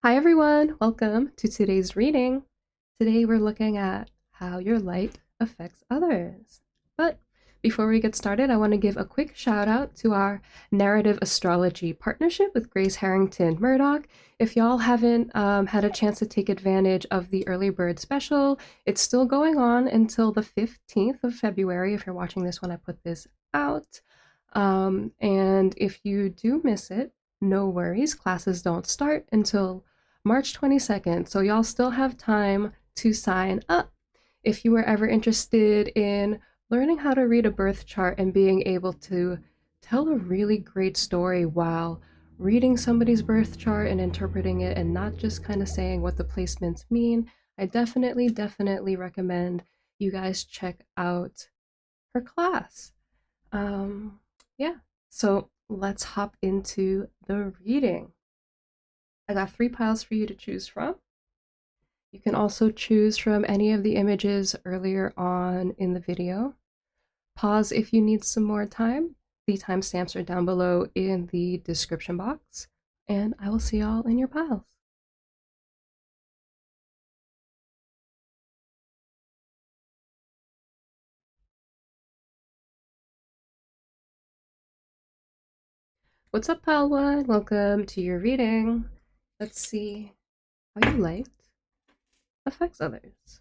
Hi everyone, welcome to today's reading. Today we're looking at how your light affects others. But before we get started, I want to give a quick shout out to our narrative astrology partnership with Grace Harrington Murdoch. If y'all haven't had a chance to take advantage of the early bird special, it's still going on until the 15th of February if you're watching this when I put this out. And if you do miss it, no worries, classes don't start until March 22nd, so y'all still have time to sign up. If you were ever interested in learning how to read a birth chart and being able to tell a really great story while reading somebody's birth chart and interpreting it and not just kind of saying what the placements mean, I definitely recommend you guys check out her class. Um, yeah, so let's hop into the reading. I got 3 piles for you to choose from. You can also choose from any of the images earlier on in the video. Pause if you need some more time. The timestamps are down below in the description box. And I will see y'all in your piles. What's up, pile one? Welcome to your reading. Let's see how your light affects others.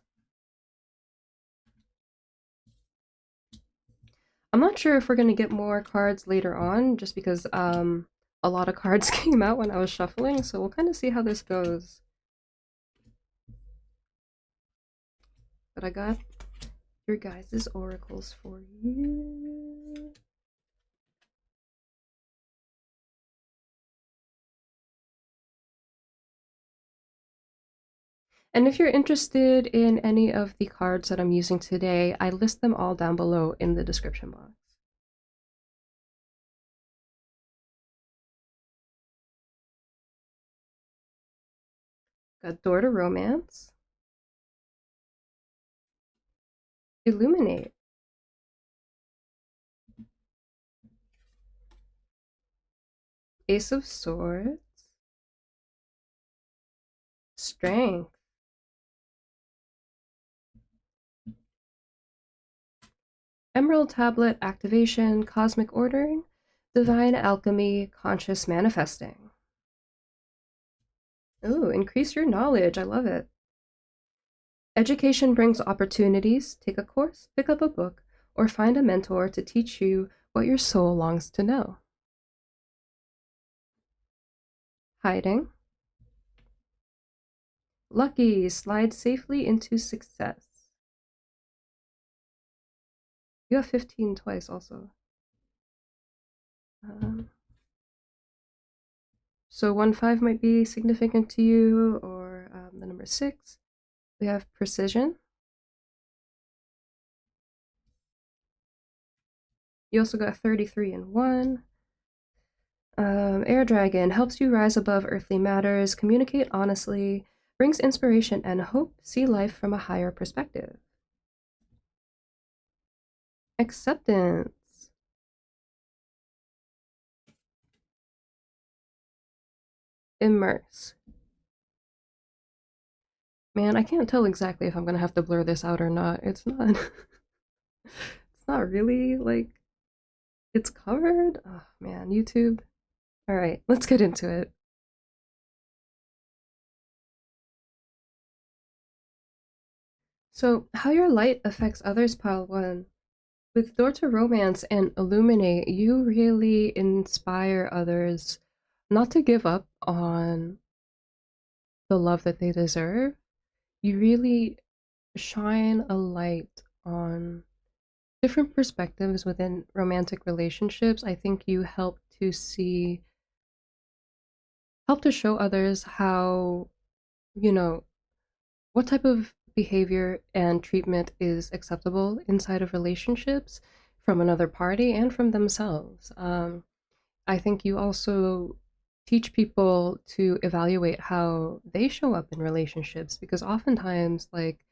I'm not sure if we're going to get more cards later on, just because a lot of cards came out when I was shuffling, so we'll kind of see how this goes. But I got your guys' oracles for you. And if you're interested in any of the cards that I'm using today, I list them all down below in the description box. Got Door to Romance, Illuminate, Ace of Swords, Strength, Emerald Tablet Activation, Cosmic Ordering, Divine Alchemy, Conscious Manifesting. Ooh, increase your knowledge. I love it. Education brings opportunities. Take a course, pick up a book, or find a mentor to teach you what your soul longs to know. Hiding. Lucky, slide safely into success. You have 15 twice also. So 1-5 might be significant to you, or the number 6. We have Precision. You also got 33 and 1. Air Dragon helps you rise above earthly matters, communicate honestly, brings inspiration and hope, see life from a higher perspective. Acceptance. Immerse. Man, I can't tell exactly if I'm gonna have to blur this out or not. It's not it's not really like it's covered. Oh man, YouTube. Alright, let's get into it. So, how your light affects others, pile one. With Door to Romance and Illuminate, you really inspire others not to give up on the love that they deserve. You really shine a light on different perspectives within romantic relationships. I think you help to show others how, you know, what type of behavior and treatment is acceptable inside of relationships from another party and from themselves. I think you also teach people to evaluate how they show up in relationships, because oftentimes, like,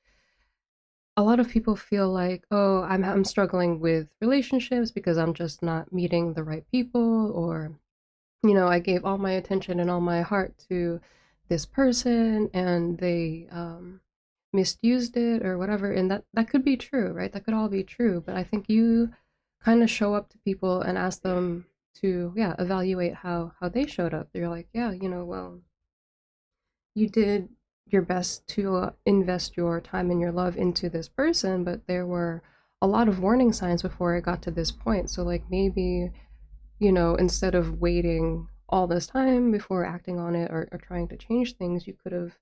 a lot of people feel like, oh, I'm struggling with relationships because I'm just not meeting the right people, or I gave all my attention and all my heart to this person and they misused it or whatever. And that could be true, right? That could all be true. But I think you kind of show up to people and ask them to, yeah, evaluate how they showed up. They're like, yeah, well, you did your best to invest your time and your love into this person, but there were a lot of warning signs before it got to this point. So like maybe, instead of waiting all this time before acting on it or trying to change things, you could have,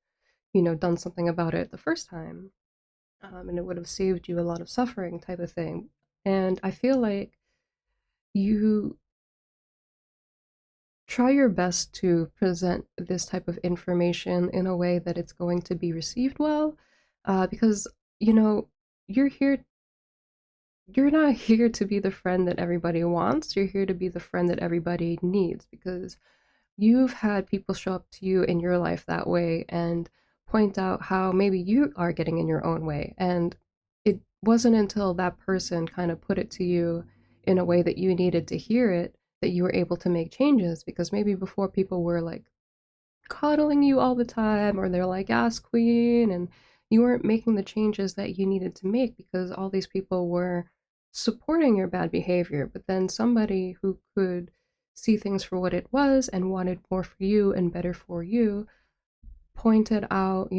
done something about it the first time. And it would have saved you a lot of suffering, type of thing. And I feel like you try your best to present this type of information in a way that it's going to be received well, because, you know, you're here. You're not here to be the friend that everybody wants. You're here to be the friend that everybody needs, because you've had people show up to you in your life that way and point out how maybe you are getting in your own way. And it wasn't until that person kind of put it to you in a way that you needed to hear it that you were able to make changes. Because maybe before, people were like coddling you all the time, or they're like, ass queen, and you weren't making the changes that you needed to make because all these people were supporting your bad behavior. But then somebody who could see things for what it was and wanted more for you and better for you pointed out,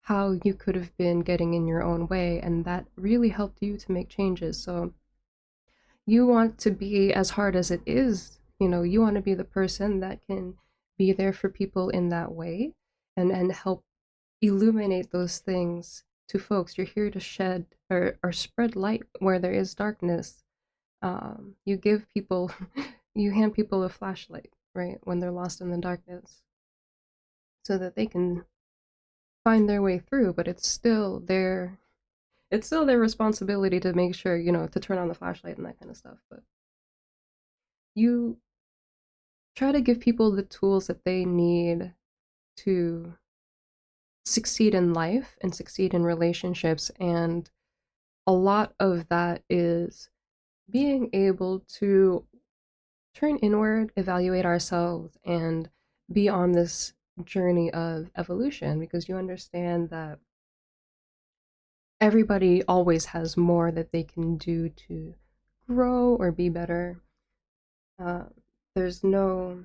how you could have been getting in your own way, and that really helped you to make changes. So you want to be, as hard as it is, you want to be the person that can be there for people in that way, and help illuminate those things to folks. You're here to shed or spread light where there is darkness. You give people, you hand people a flashlight, right, when they're lost in the darkness, so that they can find their way through. But it's still their responsibility to make sure, to turn on the flashlight and that kind of stuff. But you try to give people the tools that they need to succeed in life and succeed in relationships. And a lot of that is being able to turn inward, evaluate ourselves, and be on this journey of evolution, because you understand that everybody always has more that they can do to grow or be better. Uh, there's no,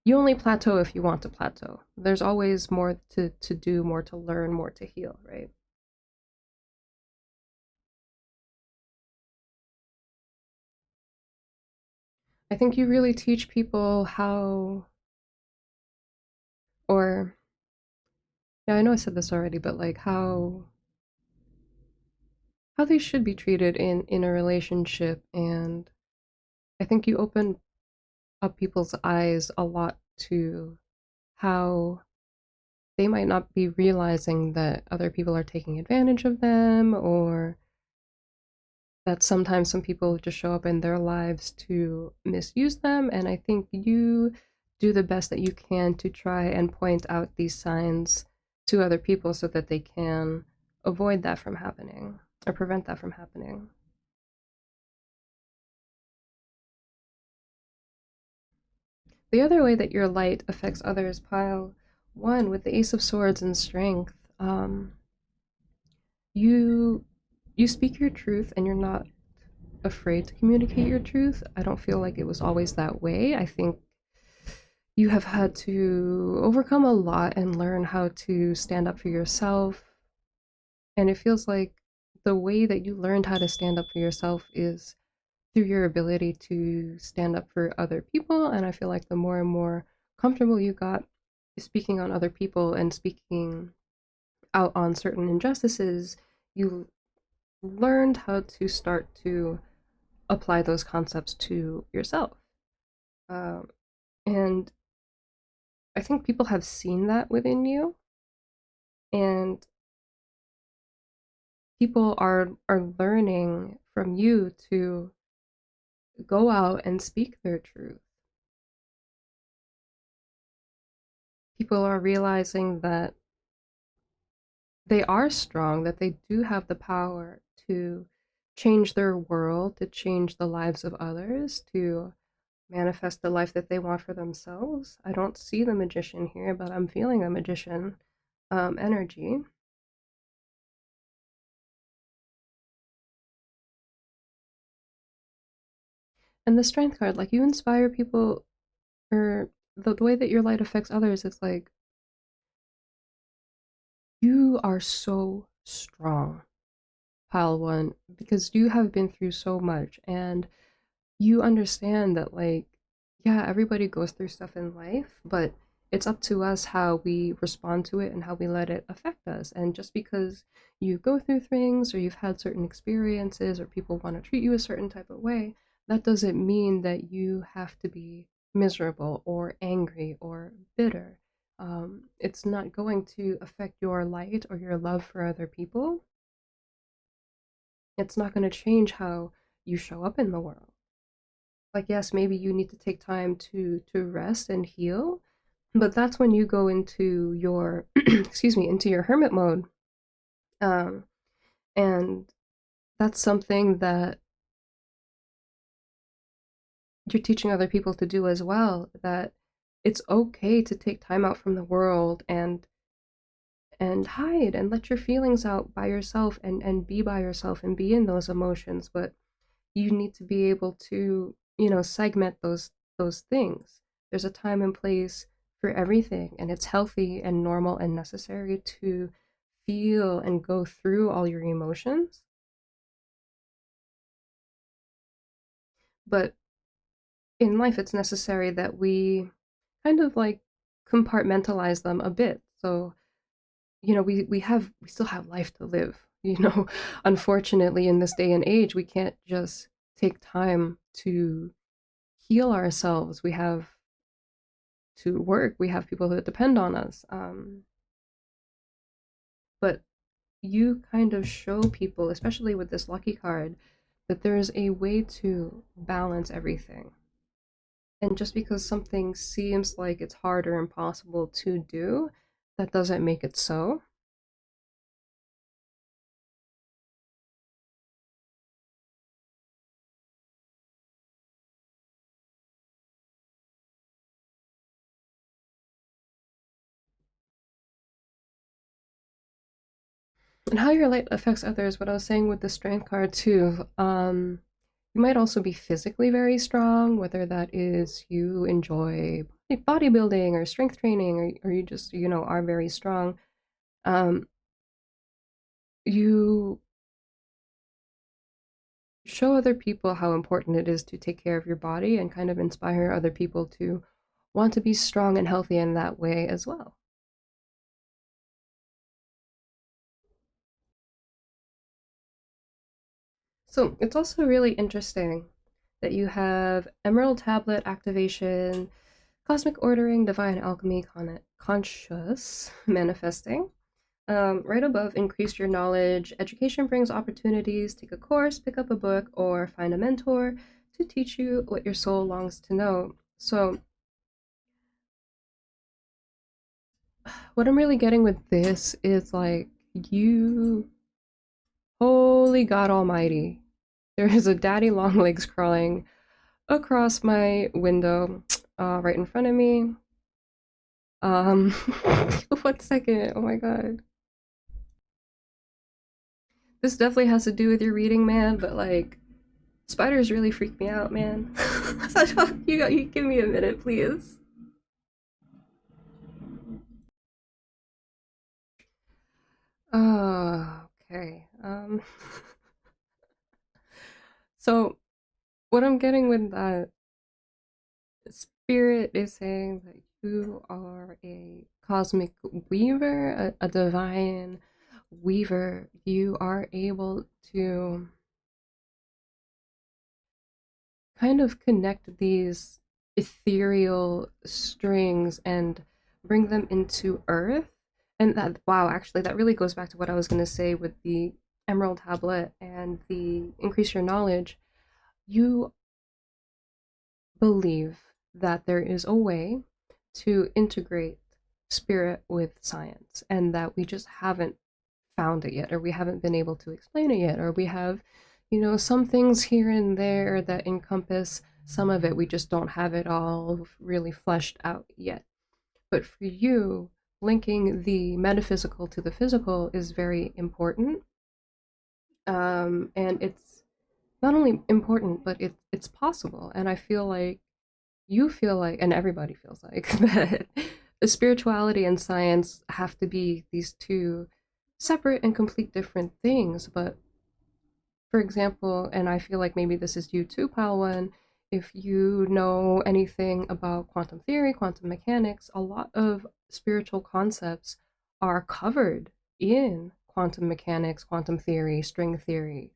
you only plateau if you want to plateau. There's always more to do, more to learn, more to heal, right? I think you really teach people how, or, yeah, I know I said this already, but like how they should be treated in a relationship. And I think you open up people's eyes a lot to how they might not be realizing that other people are taking advantage of them, or that sometimes some people just show up in their lives to misuse them. And I think you do the best that you can to try and point out these signs to other people so that they can avoid that from happening or prevent that from happening. The other way that your light affects others, pile one, with the Ace of Swords and Strength, you you speak your truth and you're not afraid to communicate your truth. I don't feel like it was always that way. I think you have had to overcome a lot and learn how to stand up for yourself. And it feels like the way that you learned how to stand up for yourself is through your ability to stand up for other people. And I feel like the more and more comfortable you got speaking on other people and speaking out on certain injustices, you learned how to start to apply those concepts to yourself. Um, and I think people have seen that within you, and people are learning from you to go out and speak their truth. People are realizing that they are strong, that they do have the power to change their world, to change the lives of others, to manifest the life that they want for themselves. I don't see the magician here, but I'm feeling a magician energy. And the strength card, like you inspire people, or the way that your light affects others is like you are so strong, pile one, because you have been through so much and you understand that, like, yeah, everybody goes through stuff in life, but it's up to us how we respond to it and how we let it affect us. And just because you go through things or you've had certain experiences or people want to treat you a certain type of way, that doesn't mean that you have to be miserable or angry or bitter. It's not going to affect your light or your love for other people. It's not going to change how you show up in the world. Like, yes, maybe you need to take time to rest and heal, but that's when you go into your excuse me, into your hermit mode. um and that's something that you're teaching other people to do as well, that it's okay to take time out from the world and hide and let your feelings out by yourself and be by yourself and be in those emotions, but you need to be able to, segment those things. There's a time and place for everything, and it's healthy and normal and necessary to feel and go through all your emotions. But in life, it's necessary that we kind of like compartmentalize them a bit. So, we still have life to live. Unfortunately, in this day and age, we can't just take time to heal ourselves. We have to work. We have people that depend on us. But you kind of show people, especially with this lucky card, that there's a way to balance everything. And just because something seems like it's hard or impossible to do, that doesn't make it so. And how your light affects others, what I was saying with the strength card too. You might also be physically very strong, whether that is you enjoy bodybuilding or strength training, or you just, are very strong. Um, you show other people how important it is to take care of your body and kind of inspire other people to want to be strong and healthy in that way as well. So it's also really interesting that you have Emerald Tablet activation, Cosmic Ordering, Divine Alchemy, Conscious Manifesting. Right above, increase your knowledge. Education brings opportunities. Take a course, pick up a book, or find a mentor to teach you what your soul longs to know. So, what I'm really getting with this is like, you, holy God Almighty, there is a daddy long legs crawling across my window, right in front of me. Um, 1 second. Oh my God. This definitely has to do with your reading, man, but like, spiders really freak me out, man. You give me a minute, please. Okay. So what I'm getting with that, spirit is saying that you are a cosmic weaver, a divine weaver. You are able to kind of connect these ethereal strings and bring them into earth. And that, wow, actually, that really goes back to what I was going to say with the Emerald Tablet and the increase your knowledge. You believe that there is a way to integrate spirit with science and that we just haven't found it yet, or we haven't been able to explain it yet, or we have, some things here and there that encompass some of it we just don't have it all really fleshed out yet. But for you, linking the metaphysical to the physical is very important. And it's not only important, but it's possible. And I feel like you feel like, and everybody feels like, that the spirituality and science have to be these two separate and complete different things. But for example, and I feel like maybe this is you too, Palwan, if you know anything about quantum theory, quantum mechanics, a lot of spiritual concepts are covered in quantum mechanics, quantum theory, string theory.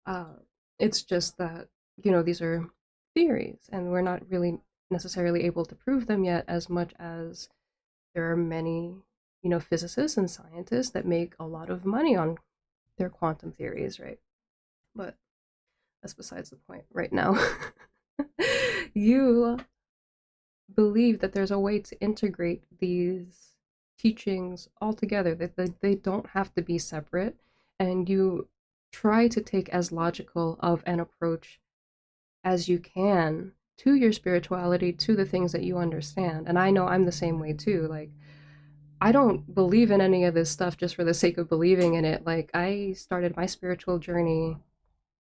Uh, it's just that, these are theories, and we're not really necessarily able to prove them yet, as much as there are many, physicists and scientists that make a lot of money on their quantum theories, right? But that's besides the point right now. You believe that there's a way to integrate these teachings all together, that they don't have to be separate, and you try to take as logical of an approach as you can to your spirituality, to the things that you understand. And I know I'm the same way too. Like, I don't believe in any of this stuff just for the sake of believing in it. Like, I started my spiritual journey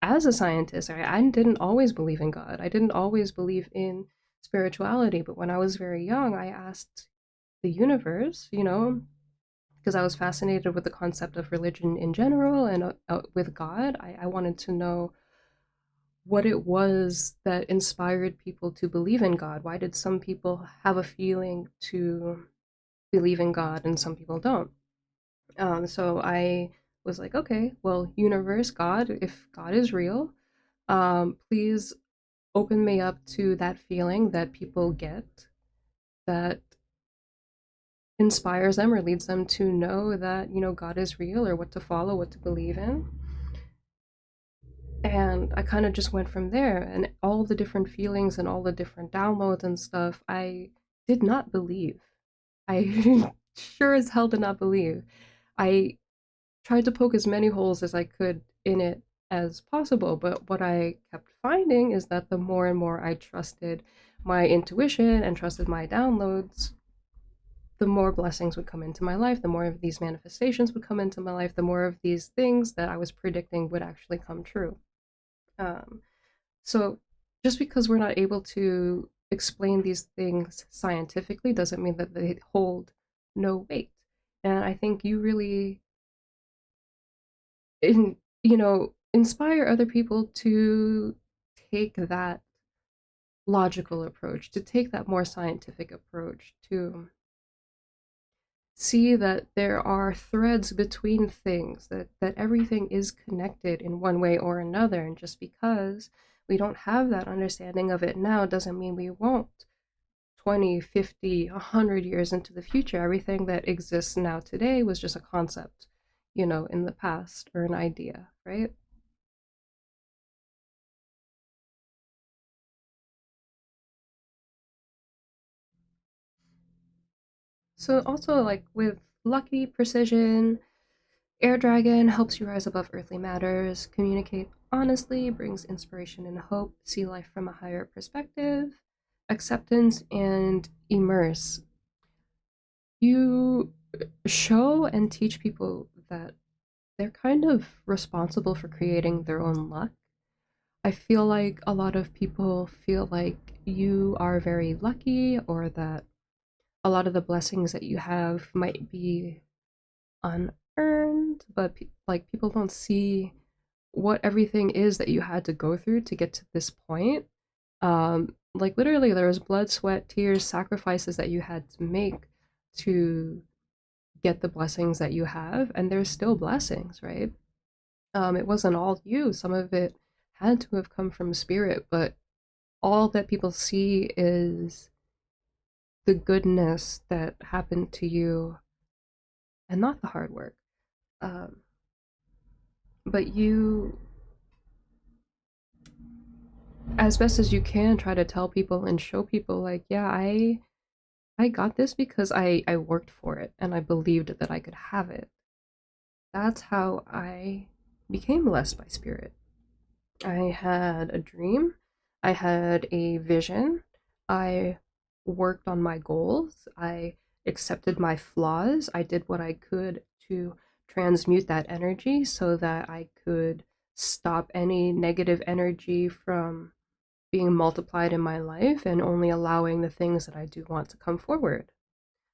as a scientist. I didn't always believe in God. I didn't always believe in spirituality. But when I was very young, I asked the universe, because I was fascinated with the concept of religion in general and with God. I wanted to know what it was that inspired people to believe in God. Why did some people have a feeling to believe in God and some people don't? So I was like, okay, well, universe, God, if God is real, please open me up to that feeling that people get that inspires them or leads them to know that, God is real, or what to follow, what to believe in. And I kind of just went from there, and all the different feelings and all the different downloads and stuff, I did not believe. I sure as hell did not believe. I tried to poke as many holes as I could in it as possible, but what I kept finding is that the more and more I trusted my intuition and trusted my downloads, the more blessings would come into my life, the more of these manifestations would come into my life, the more of these things that I was predicting would actually come true. Um, so just because we're not able to explain these things scientifically doesn't mean that they hold no weight. And I think you really, inspire other people to take that logical approach, to take that more scientific approach, to see that there are threads between things, that everything is connected in one way or another. And just because we don't have that understanding of it now doesn't mean we won't 20, 50, 100 years into the future. Everything that exists now today was just a concept, in the past, or an idea, right? So also, like, with lucky precision, air dragon helps you rise above earthly matters, communicate honestly, brings inspiration and hope, see life from a higher perspective, acceptance, and immerse. You show and teach people that they're kind of responsible for creating their own luck. I feel like a lot of people feel like you are very lucky, or that a lot of the blessings that you have might be unearned, but like, people don't see what everything is that you had to go through to get to this point. Like, literally, there was blood, sweat, tears, sacrifices that you had to make to get the blessings that you have, and there's still blessings, right? It wasn't all you. Some of it had to have come from spirit, but all that people see is the goodness that happened to you and not the hard work. Um, but you, as best as you can, try to tell people and show people, like, yeah, I got this because I worked for it and I believed that I could have it. That's how I became blessed by spirit. I had a dream I had a vision. I worked on my goals. I accepted my flaws. I did what I could to transmute that energy so that I could stop any negative energy from being multiplied in my life and only allowing the things that I do want to come forward.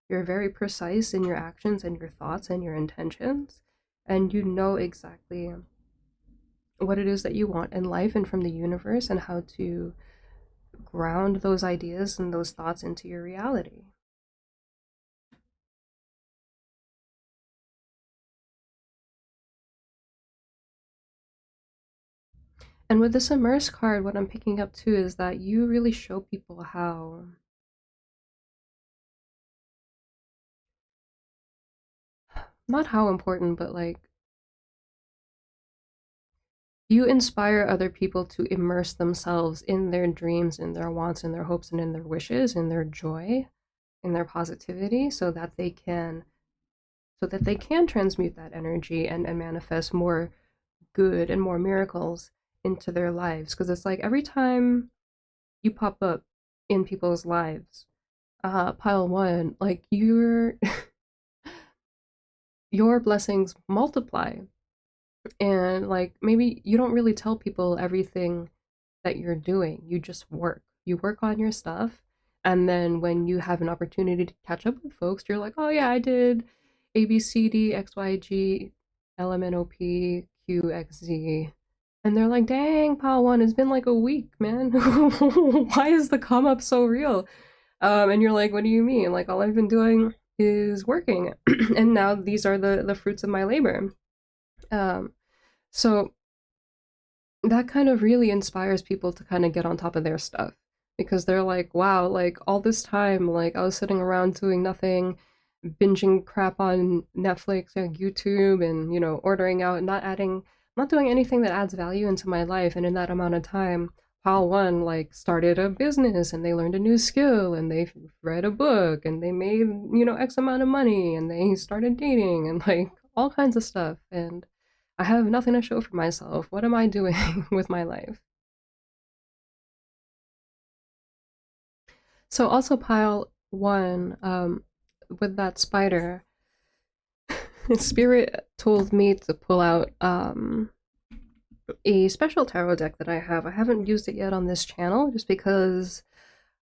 You're very precise in your actions and your thoughts and your intentions, and you know exactly what it is that you want in life and from the universe and how to ground those ideas and those thoughts into your reality. And with this immerse card, what I'm picking up too is that you really show people how not how important, but like you inspire other people to immerse themselves in their dreams, in their wants, in their hopes, and in their wishes, in their joy, in their positivity, so that they can transmute that energy and manifest more good and more miracles into their lives. Because it's like every time you pop up in people's lives, pile one, like your blessings multiply. And like maybe you don't really tell people everything that you're doing. You just work. You work on your stuff. And then when you have an opportunity to catch up with folks, you're like, oh yeah, I did A, B, C, D, X, Y, G, L, M, N, O, P, Q, X, Z. And they're like, dang, pal one, it's been like a week, man. Why is the come up so real? And you're like, what do you mean? Like, all I've been doing is working. And now these are the fruits of my labor. Um, so that kind of really inspires people to kind of get on top of their stuff because they're like, wow, like all this time, like I was sitting around doing nothing, binging crap on Netflix and YouTube and, ordering out and not doing anything that adds value into my life. And in that amount of time, Pal One like started a business and they learned a new skill and they read a book and they made, X amount of money and they started dating and like all kinds of stuff. And I have nothing to show for myself. What am I doing with my life? So also pile one, with that spider, Spirit told me to pull out a special tarot deck that I have. I haven't used it yet on this channel just because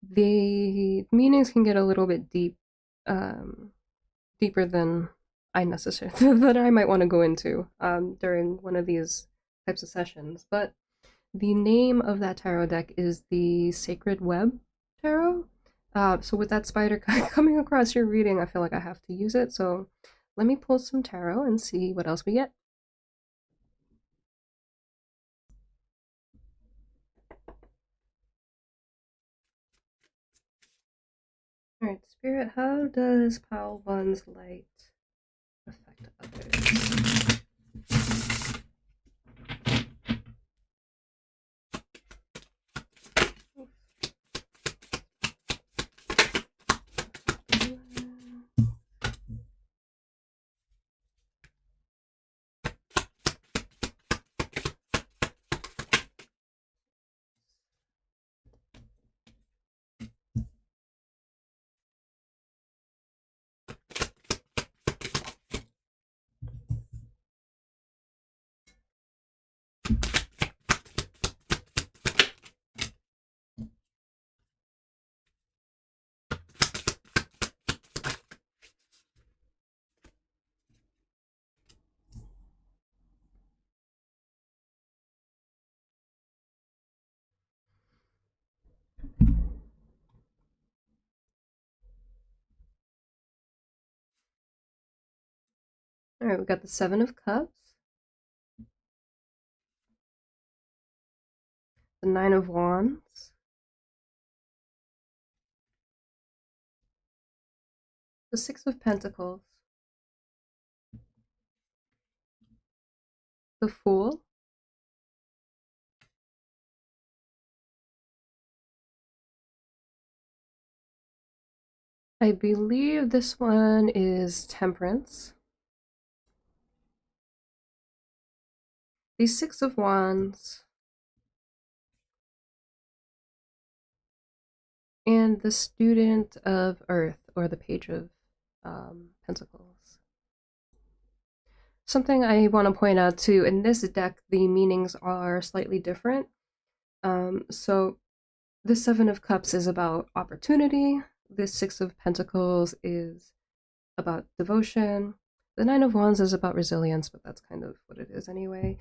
the meanings can get a little bit um, deeper than I necessarily that I might want to go into during one of these types of sessions. But the name of that tarot deck is the Sacred Web Tarot. So with that spider coming across your reading, I feel like I have to use it. So let me pull some tarot and see what else we get. All right, Spirit, how does Pile One's light affect others? All right, we got the Seven of Cups, the Nine of Wands, the Six of Pentacles, the Fool, I believe this one is Temperance, the Six of Wands, and the Student of Earth, or the Page of Pentacles. Something I want to point out too, in this deck, the meanings are slightly different. So the Seven of Cups is about opportunity. The Six of Pentacles is about devotion. The Nine of Wands is about resilience, but that's kind of what it is anyway.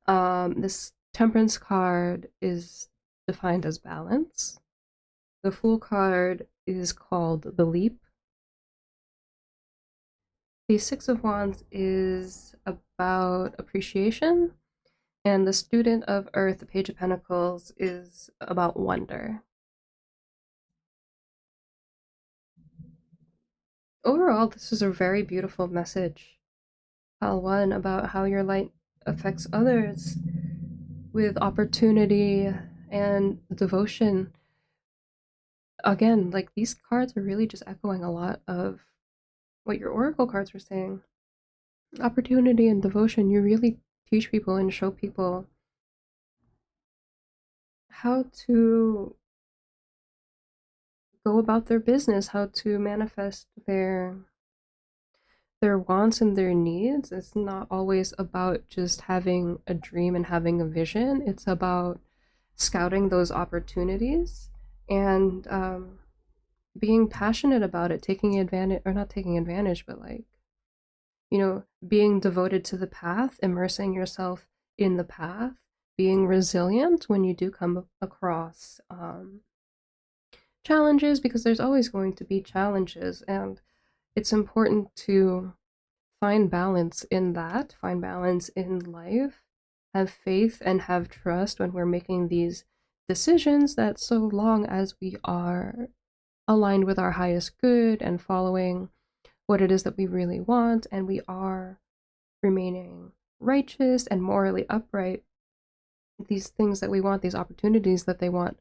This Temperance card is defined as balance. The Fool card is called the Leap. The Six of Wands is about appreciation, and the Student of Earth, the Page of Pentacles, is about wonder. Overall, this is a very beautiful message. Pile 1 about how your light affects others with opportunity and devotion. Again, like, these cards are really just echoing a lot of what your oracle cards were saying. Opportunity and devotion, you really teach people and show people how to go about their business, how to manifest their wants and their needs. It's not always about just having a dream and having a vision. It's about scouting those opportunities and being passionate about it, taking advantage, or not taking advantage, but like, you know, being devoted to the path, immersing yourself in the path, being resilient when you do come across challenges, because there's always going to be challenges, and it's important to find balance in that, find balance in life, have faith and have trust when we're making these decisions, that so long as we are aligned with our highest good and following what it is that we really want, and we are remaining righteous and morally upright, these things that we want, these opportunities that they want,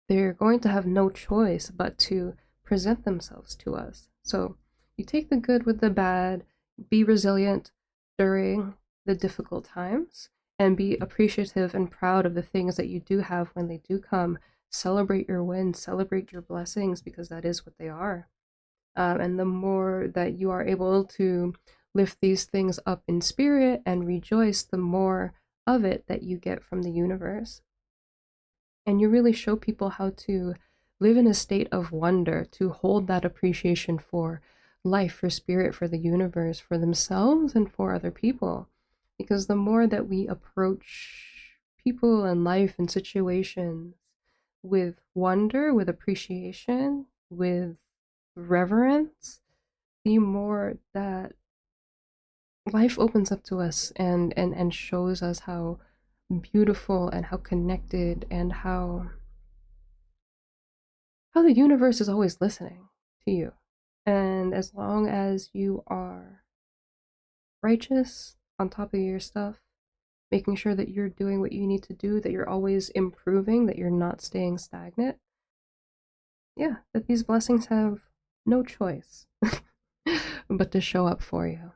they're going to have no choice but to present themselves to us. So you take the good with the bad, be resilient during the difficult times, and be appreciative and proud of the things that you do have when they do come. Celebrate your wins, celebrate your blessings, because that is what they are. And the more that you are able to lift these things up in spirit and rejoice, the more of it that you get from the universe. And you really show people how to live in a state of wonder, to hold that appreciation for life, for spirit, for the universe, for themselves, and for other people. Because the more that we approach people and life and situations with wonder, with appreciation, with reverence, the more that life opens up to us and shows us how beautiful and how connected and how the universe is always listening to you. And as long as you are righteous, on top of your stuff, making sure that you're doing what you need to do, that you're always improving, that you're not staying stagnant, yeah, that these blessings have no choice but to show up for you.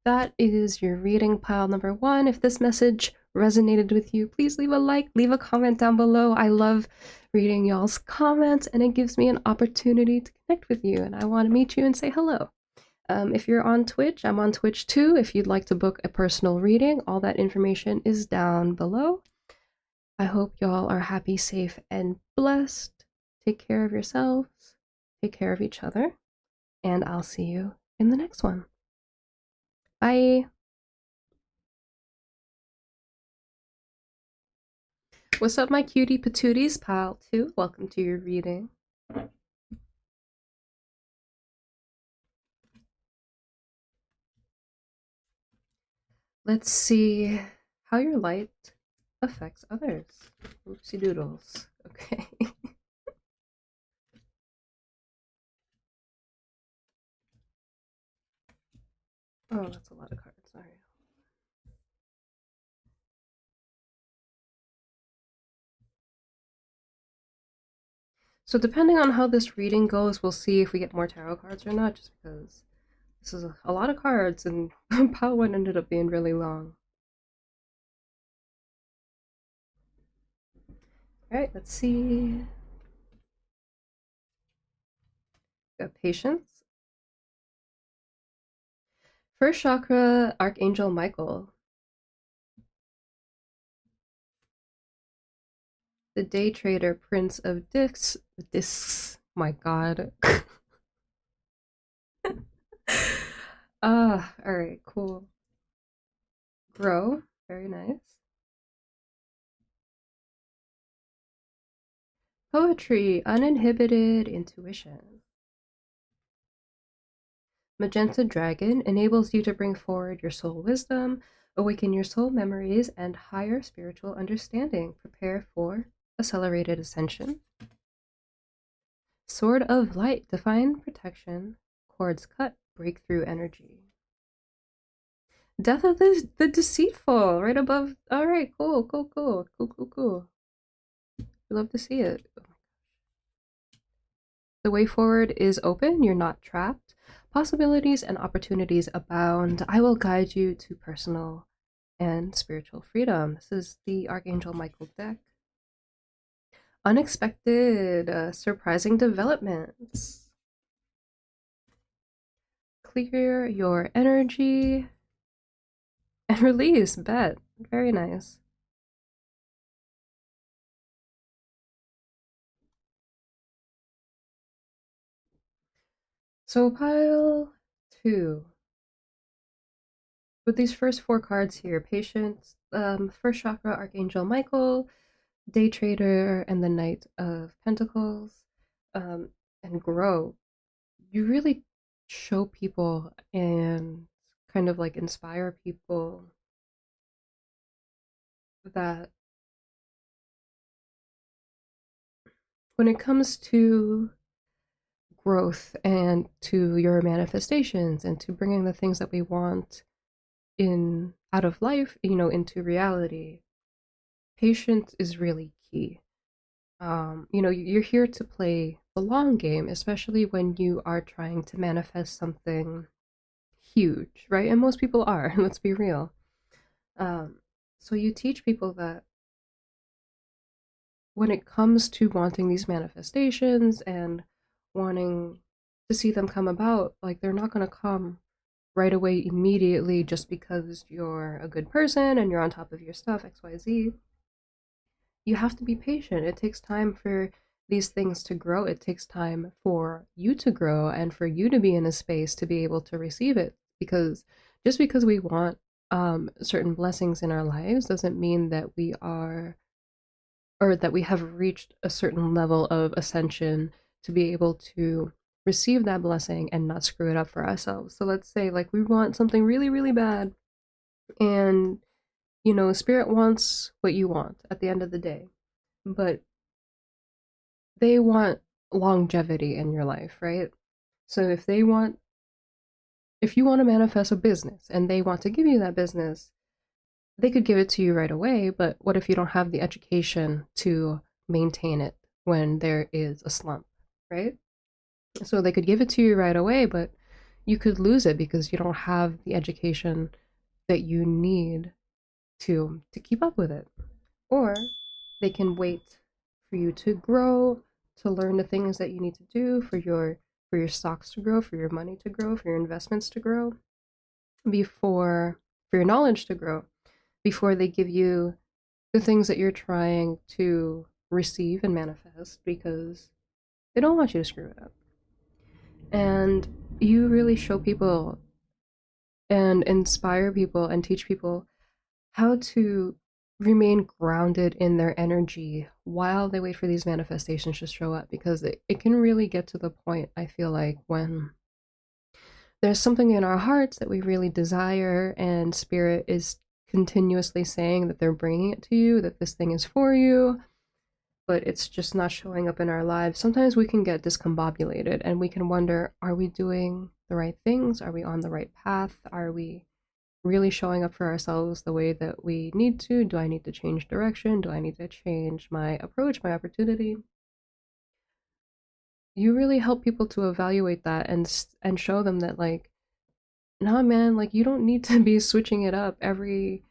That is your reading pile number 1. If this message resonated with you, please leave a like, leave a comment down below. I love reading y'all's comments, and it gives me an opportunity to connect with you, and I want to meet you and say hello. If you're on Twitch, I'm on Twitch too. If you'd like to book a personal reading, all that information is down below. I hope y'all are happy, safe, and blessed. Take care of yourselves, take care of each other, and I'll see you in the next one. Bye. What's up, my cutie patooties? Pile 2, welcome to your reading. Let's see how your light affects others. Oopsie doodles. Okay. Oh, that's a lot of cards. Sorry. So depending on how this reading goes, we'll see if we get more tarot cards or not, just because this is a lot of cards, and pile 1 ended up being really long. Alright, let's see. Got patience. First chakra, Archangel Michael. The day trader, Prince of Discs. Discs. My God. All right, cool. Grow. Very nice. Poetry, uninhibited intuition. Magenta Dragon enables you to bring forward your soul wisdom, awaken your soul memories, and higher spiritual understanding. Prepare for accelerated ascension. Sword of Light, divine protection, cords cut, breakthrough energy. Death of the Deceitful, right above. All right, cool, cool, cool, cool, cool, cool. We love to see it. The way forward is open, you're not trapped. Possibilities and opportunities abound. I will guide you to personal and spiritual freedom. This is the Archangel Michael deck. Unexpected, surprising developments. Clear your energy and release. Bet. Very nice. So pile 2. With these first 4 cards here, Patience, first chakra, Archangel Michael, Day Trader, and the Knight of Pentacles, and Grow. You really show people and kind of like inspire people that when it comes to growth and to your manifestations and to bringing the things that we want in out of life, into reality, patience is really key. You're here to play the long game, especially when you are trying to manifest something huge, right? And most people are, let's be real. So you teach people that when it comes to wanting these manifestations and wanting to see them come about, like they're not going to come right away immediately just because you're a good person and you're on top of your stuff, XYZ. You have to be patient. It takes time for these things to grow. It takes time for you to grow and for you to be in a space to be able to receive it. Because just because we want certain blessings in our lives doesn't mean that we are, or that we have reached a certain level of ascension to be able to receive that blessing and not screw it up for ourselves. So let's say like we want something really, really bad, and spirit wants what you want at the end of the day, but they want longevity in your life, right? So if you want to manifest a business and they want to give you that business, they could give it to you right away, but what if you don't have the education to maintain it when there is a slump, right? So they could give it to you right away, but you could lose it because you don't have the education that you need to keep up with it. Or they can wait for you to grow, to learn the things that you need to do for your stocks to grow, for your money to grow, for your investments to grow, for your knowledge to grow, before they give you the things that you're trying to receive and manifest, because they don't want you to screw it up. And you really show people and inspire people and teach people how to remain grounded in their energy while they wait for these manifestations to show up, because it can really get to the point, I feel like, when there's something in our hearts that we really desire and spirit is continuously saying that they're bringing it to you, that this thing is for you, but it's just not showing up in our lives. Sometimes we can get discombobulated and we can wonder, are we doing the right things? Are we on the right path? Are we really showing up for ourselves the way that we need to? Do I need to change direction? Do I need to change my approach, my opportunity? You really help people to evaluate that and show them that, like, nah, man, like you don't need to be switching it up every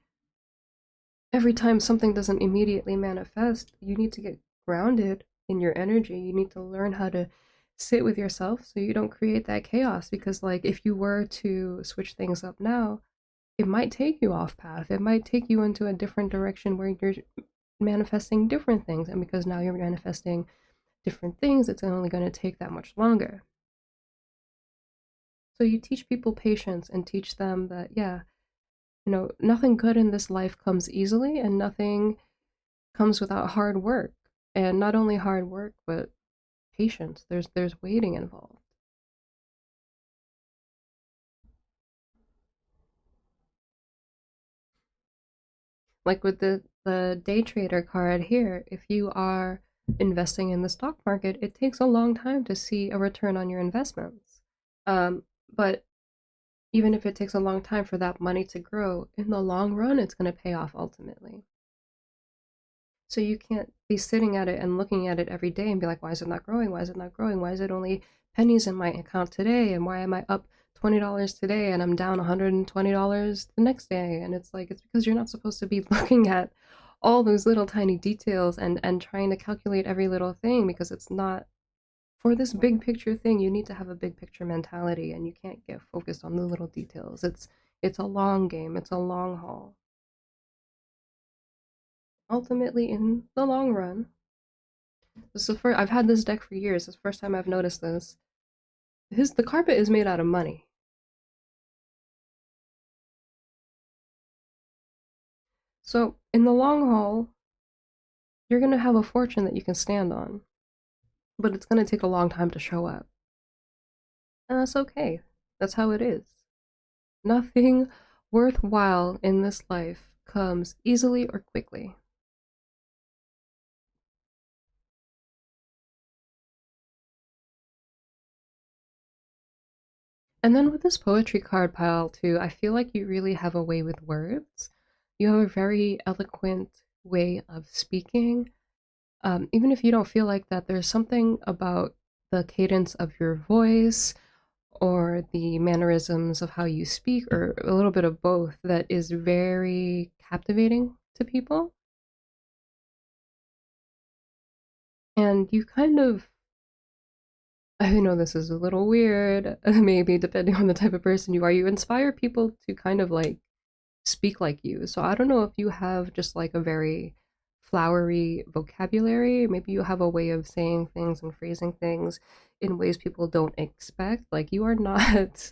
time something doesn't immediately manifest. You need to get grounded in your energy. You need to learn how to sit with yourself so you don't create that chaos. Because like if you were to switch things up now, it might take you off path. It might take you into a different direction where you're manifesting different things. And because now you're manifesting different things, it's only going to take that much longer. So you teach people patience and teach them that, yeah, nothing good in this life comes easily, and nothing comes without hard work. And not only hard work, but patience. There's waiting involved. Like with the day trader card here, if you are investing in the stock market, it takes a long time to see a return on your investments. But even if it takes a long time for that money to grow, in the long run, it's going to pay off ultimately. So you can't be sitting at it and looking at it every day and be like, why is it not growing? Why is it not growing? Why is it only pennies in my account today? And why am I up $20 today and I'm down $120 the next day? And it's like, it's because you're not supposed to be looking at all those little tiny details and trying to calculate every little thing, because it's not for this big picture thing. You need to have a big picture mentality, and you can't get focused on the little details. It's a long game. It's a long haul. Ultimately, in the long run, this is the first I've had this deck for years. It's the first time I've noticed this. The carpet is made out of money. So in the long haul, you're gonna have a fortune that you can stand on, but it's gonna take a long time to show up. And that's okay. That's how it is. Nothing worthwhile in this life comes easily or quickly. And then with this poetry card pile too, I feel like you really have a way with words. You have a very eloquent way of speaking. Even if you don't feel like that, there's something about the cadence of your voice or the mannerisms of how you speak, or a little bit of both, that is very captivating to people. And you kind of, I know this is a little weird, maybe depending on the type of person you are, you inspire people to kind of like speak like you. So I don't know if you have just like a very flowery vocabulary. Maybe you have a way of saying things and phrasing things in ways people don't expect. Like you are not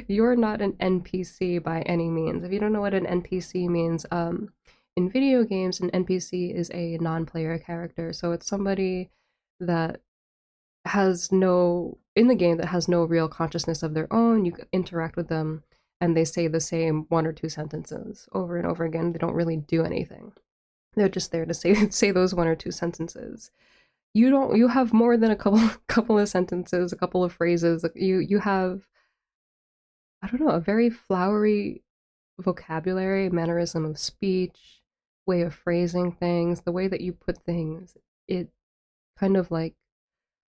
you are not an NPC by any means. If you don't know what an NPC means, in video games, an NPC is a non-player character. So it's somebody that has no in the game that has no real consciousness of their own. You interact with them and they say the same one or two sentences over and over again. They don't really do anything. They're just there to say those one or two sentences. You have more than a couple of sentences, a couple of phrases. You have, I don't know, a very flowery vocabulary, mannerism of speech, way of phrasing things, the way that you put things. It kind of like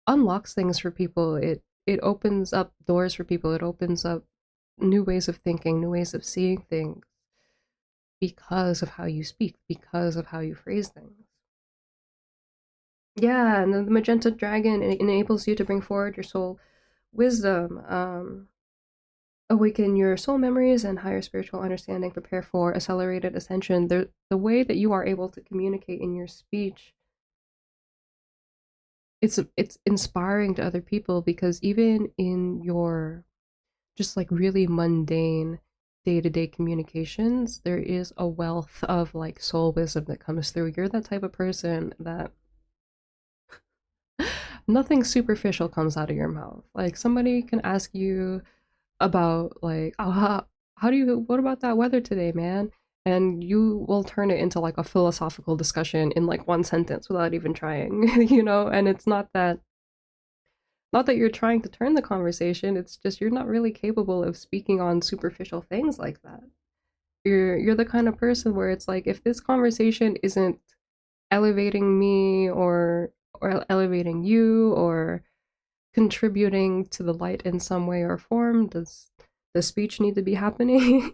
unlocks things for people. It opens up doors for people. It opens up new ways of thinking, new ways of seeing things, because of how you speak, because of how you phrase things. Yeah, and then the magenta dragon, it enables you to bring forward your soul wisdom, awaken your soul memories and higher spiritual understanding, prepare for accelerated ascension. The way that you are able to communicate in your speech, it's inspiring to other people, because even in your just like really mundane day-to-day communications, there is a wealth of like soul wisdom that comes through. You're that type of person that nothing superficial comes out of your mouth. Like somebody can ask you about like, oh, how do you, what about that weather today, man? And you will turn it into like a philosophical discussion in like one sentence without even trying, and it's not that you're trying to turn the conversation, it's just you're not really capable of speaking on superficial things like that. You're the kind of person where it's like, if this conversation isn't elevating me or elevating you or contributing to the light in some way or form, does the speech need to be happening?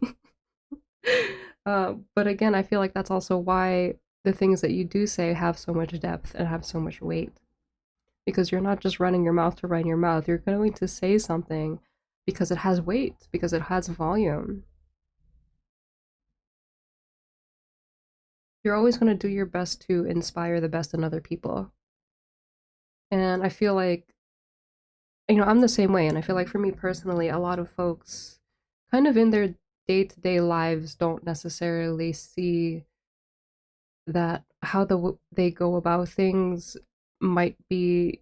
But again, I feel like that's also why the things that you do say have so much depth and have so much weight. because you're not just running your mouth to run your mouth. You're going to say something because it has weight, because it has volume. You're always going to do your best to inspire the best in other people. And I feel like, I'm the same way. And I feel like for me personally, a lot of folks kind of in their day-to-day lives don't necessarily see that how they go about things might be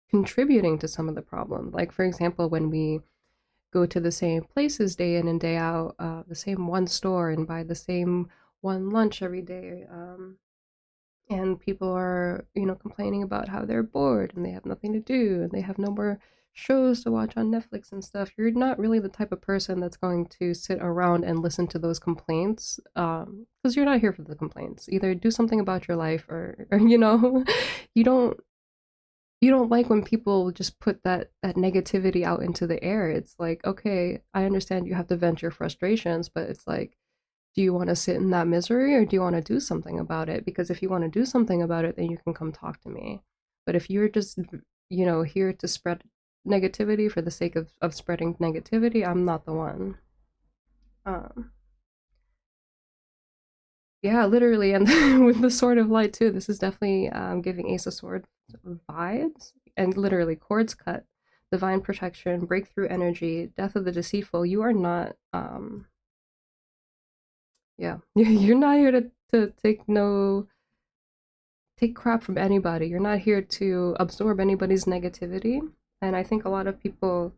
contributing to some of the problem. Like, for example, when we go to the same places day in and day out, the same one store and buy the same one lunch every day, and people are, complaining about how they're bored and they have nothing to do and they have no more shows to watch on Netflix and stuff. You're not really the type of person that's going to sit around and listen to those complaints, because you're not here for the complaints. Either do something about your life, or you don't you don't like when people just put that negativity out into the air. It's like, okay, I understand you have to vent your frustrations, but it's like, do you want to sit in that misery or do you want to do something about it? Because if you want to do something about it, then you can come talk to me. But if you're just, here to spread negativity for the sake of spreading negativity, I'm not the one. Um, yeah, literally. And with the Sword of Light, too, this is definitely giving Ace of Swords vibes. And literally, cords cut, divine protection, breakthrough energy, death of the deceitful. You are not, yeah, you're not here to take crap from anybody. You're not here to absorb anybody's negativity. And I think a lot of people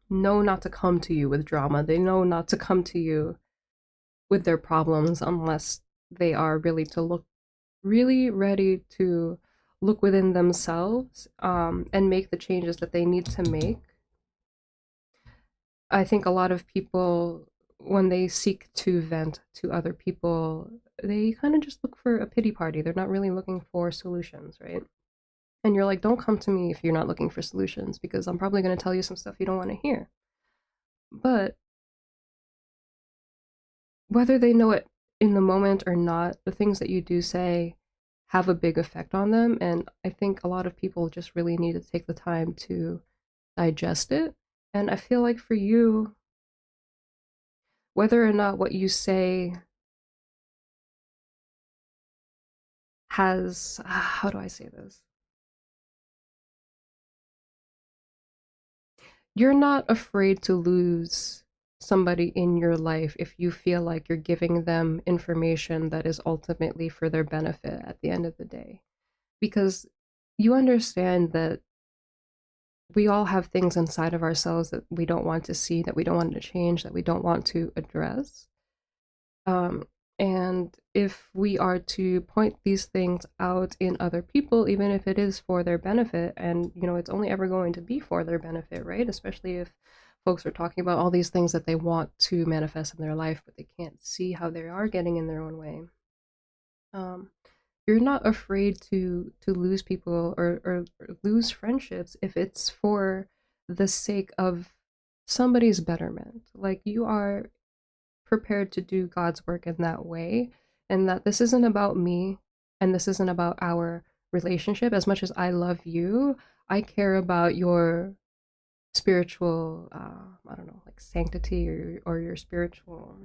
know not to come to you with drama. They know not to come to you with their problems unless they are really ready to look within themselves, and make the changes that they need to make. I think a lot of people, when they seek to vent to other people, they kind of just look for a pity party. They're not really looking for solutions, right? And you're like, don't come to me if you're not looking for solutions, because I'm probably going to tell you some stuff you don't want to hear. But whether they know it in the moment or not, the things that you do say have a big effect on them. And I think a lot of people just really need to take the time to digest it. And I feel like for you, whether or not what you say has, how do I say this? You're not afraid to lose somebody in your life if you feel like you're giving them information that is ultimately for their benefit at the end of the day. Because you understand that we all have things inside of ourselves that we don't want to see, that we don't want to change, that we don't want to address. Um, and if we are to point these things out in other people, even if it is for their benefit, and it's only ever going to be for their benefit, right? Especially if folks are talking about all these things that they want to manifest in their life, but they can't see how they are getting in their own way. Um, you're not afraid to lose people, or lose friendships if it's for the sake of somebody's betterment. Like, you are prepared to do God's work in that way, and that this isn't about me and this isn't about our relationship. As much as I love you, I care about your spiritual, I don't know, like sanctity, or your spiritual.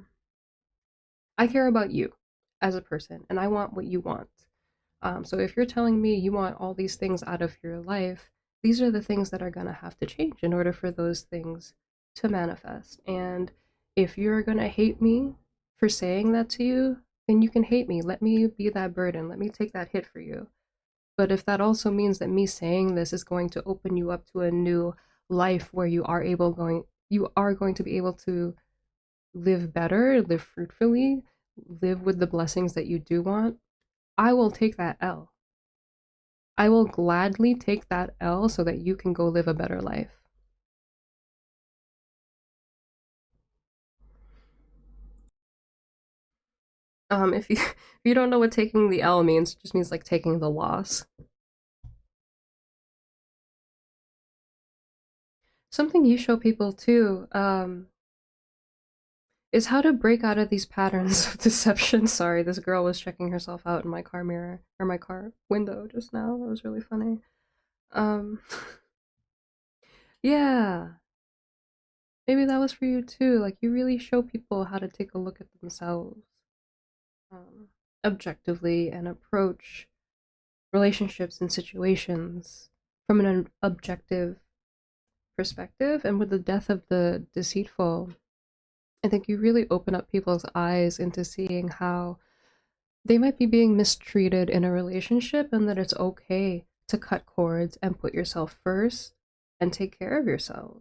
I care about you as a person and I want what you want. So if you're telling me you want all these things out of your life, these are the things that are going to have to change in order for those things to manifest. And if you're going to hate me for saying that to you, then you can hate me. Let me be that burden. Let me take that hit for you. But if that also means that me saying this is going to open you up to a new life where you are going to be able to live better, live fruitfully, live with the blessings that you do want, I will take that L. I will gladly take that L so that you can go live a better life. If you if you don't know what taking the L means, it just means like taking the loss. Something you show people too, is how to break out of these patterns of deception. Sorry, this girl was checking herself out in my car mirror, or my car window just now. That was really funny. Um, yeah, maybe that was for you too. Like, you really show people how to take a look at themselves, um, objectively, and approach relationships and situations from an objective perspective. And with the death of the deceitful, I think you really open up people's eyes into seeing how they might be being mistreated in a relationship, and that it's okay to cut cords and put yourself first and take care of yourself.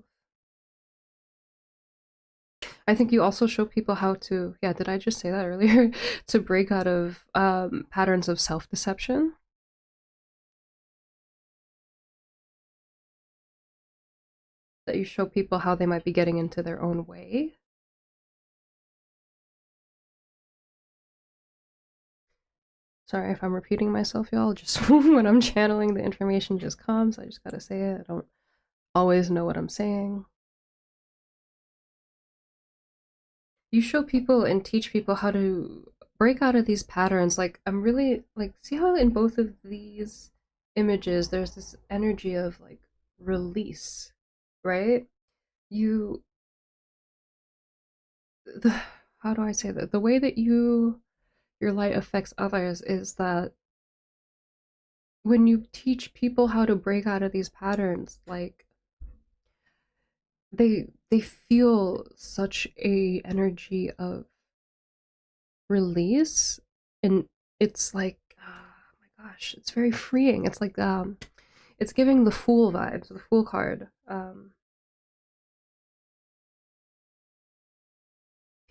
I think you also show people how to, yeah, did I just say that earlier? To break out of patterns of self deception. That you show people how they might be getting into their own way. Sorry if I'm repeating myself, y'all. Just when I'm channeling, the information just comes. I just gotta say it. I don't always know what I'm saying. You show people and teach people how to break out of these patterns. Like, I'm really like, see how in both of these images there's this energy of like release, right? You the how do I say that? The way that your light affects others is that when you teach people how to break out of these patterns, like they feel such a energy of release, and it's like, oh my gosh, it's very freeing. It's like it's giving the Fool vibes, the Fool card.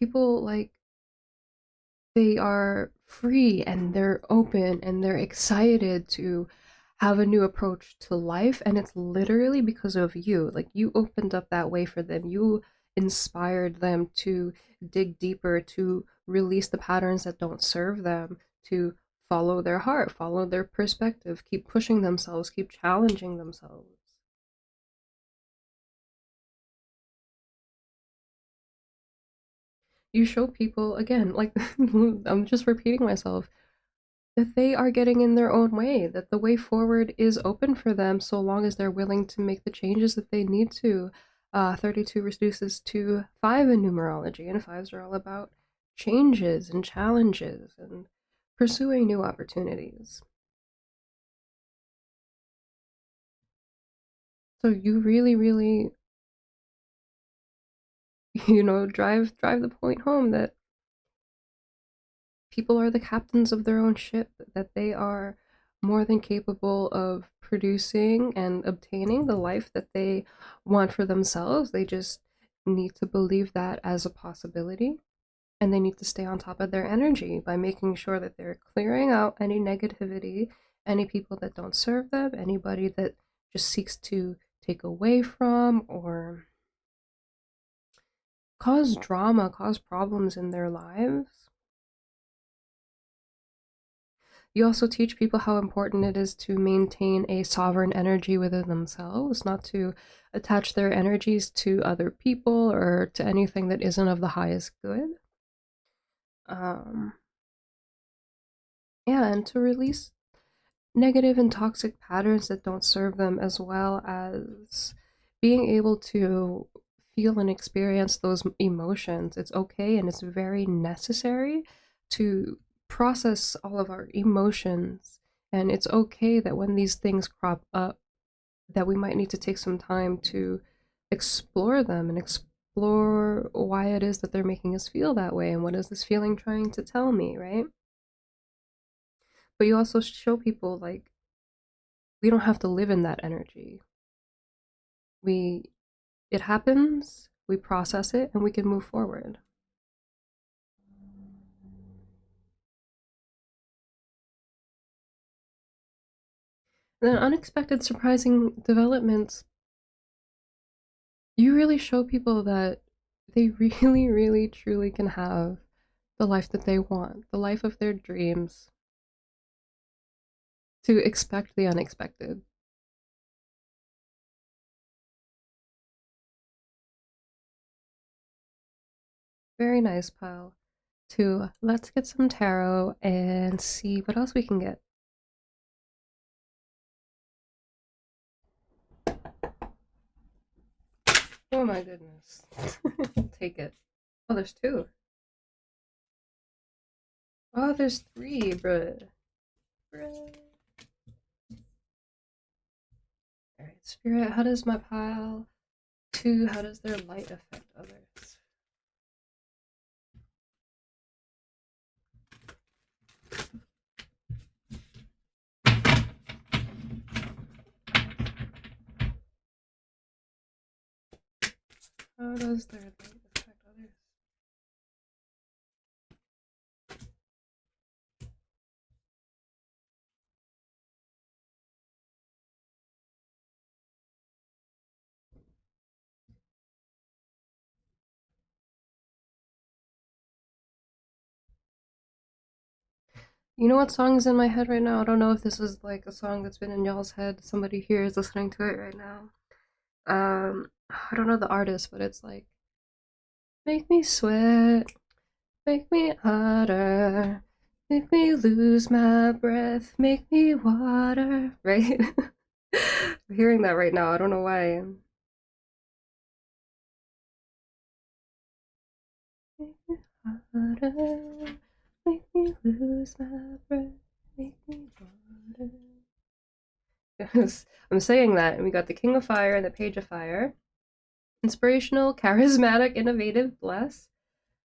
People like, they are free and they're open and they're excited to have a new approach to life, and it's literally because of you. Like, you opened up that way for them. You inspired them to dig deeper, to release the patterns that don't serve them, to follow their heart, follow their perspective, keep pushing themselves, keep challenging themselves. You show people, again, like, I'm just repeating myself, that they are getting in their own way, that the way forward is open for them so long as they're willing to make the changes that they need to. 32 reduces to 5 in numerology, and fives are all about changes and challenges and pursuing new opportunities. So you really, really, drive the point home that people are the captains of their own ship, that they are more than capable of producing and obtaining the life that they want for themselves. They just need to believe that as a possibility, and they need to stay on top of their energy by making sure that they're clearing out any negativity, any people that don't serve them, anybody that just seeks to take away from or cause drama, cause problems in their lives. You also teach people how important it is to maintain a sovereign energy within themselves, not to attach their energies to other people or to anything that isn't of the highest good. Um, yeah, and to release negative and toxic patterns that don't serve them, as well as being able to feel and experience those emotions. It's okay and it's very necessary to process all of our emotions. And it's okay that when these things crop up, that we might need to take some time to explore them and explore why it is that they're making us feel that way and what is this feeling trying to tell me, right? But you also show people, like, we don't have to live in that energy. We It happens, we process it, and we can move forward. And then unexpected surprising developments, you really show people that they really, really, truly can have the life that they want, the life of their dreams, to expect the unexpected. Very nice, pal. To let's get some tarot and see what else we can get. Oh my goodness. Take it. Oh, there's two. Oh, there's three, bruh. Bruh. Alright, Spirit, how does my pile? Two, how does their light affect others? How does their light affect others? You know what song is in my head right now? I don't know if this is like a song that's been in y'all's head. Somebody here is listening to it right now. I don't know the artist, but it's like, make me sweat, make me hotter, make me lose my breath, make me water, right? I'm hearing that right now. I don't know why. Make me hotter, make me lose my breath, make me water. Yes, I'm saying that, and we got the King of Fire and the Page of Fire. Inspirational, charismatic, innovative, blessed,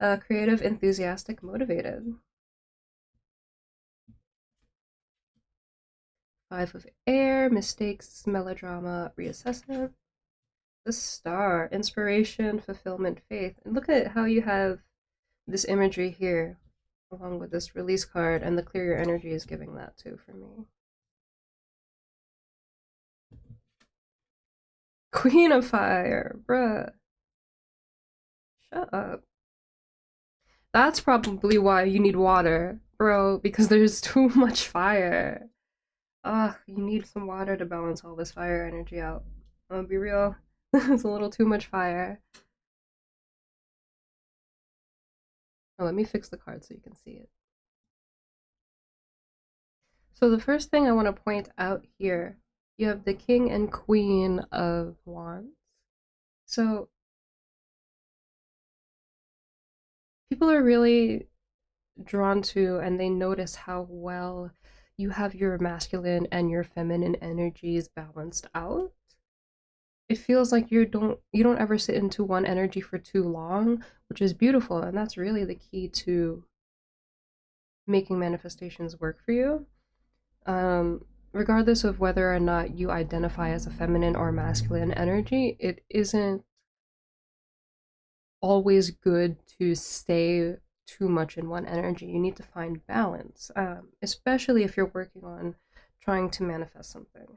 creative, enthusiastic, motivated. Five of Air, mistakes, melodrama, reassessment. The Star, inspiration, fulfillment, faith. And look at how you have this imagery here, along with this release card, and the clear your energy is giving that too for me. Queen of Fire, bruh. Shut up. That's probably why you need water, bro, because there's too much fire. Ugh, you need some water to balance all this fire energy out. I'm gonna be real. It's a little too much fire. Oh, let me fix the card so you can see it. So the first thing I want to point out here, you have the King and Queen of Wands. So people are really drawn to and they notice how well you have your masculine and your feminine energies balanced out. It feels like you don't ever sit into one energy for too long, which is beautiful, and that's really the key to making manifestations work for you. Regardless of whether or not you identify as a feminine or masculine energy, it isn't always good to stay too much in one energy. You need to find balance, especially if you're working on trying to manifest something.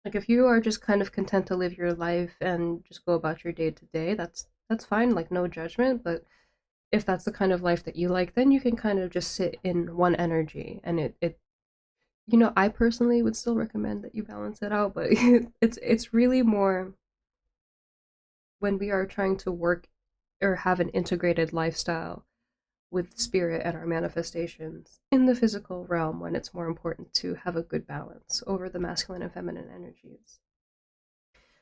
Like if you are just kind of content to live your life and just go about your day to day, that's fine, like no judgment, but if that's the kind of life that you like, then you can kind of just sit in one energy and it I personally would still recommend that you balance it out, but it's really more when we are trying to work or have an integrated lifestyle with spirit and our manifestations in the physical realm when it's more important to have a good balance over the masculine and feminine energies.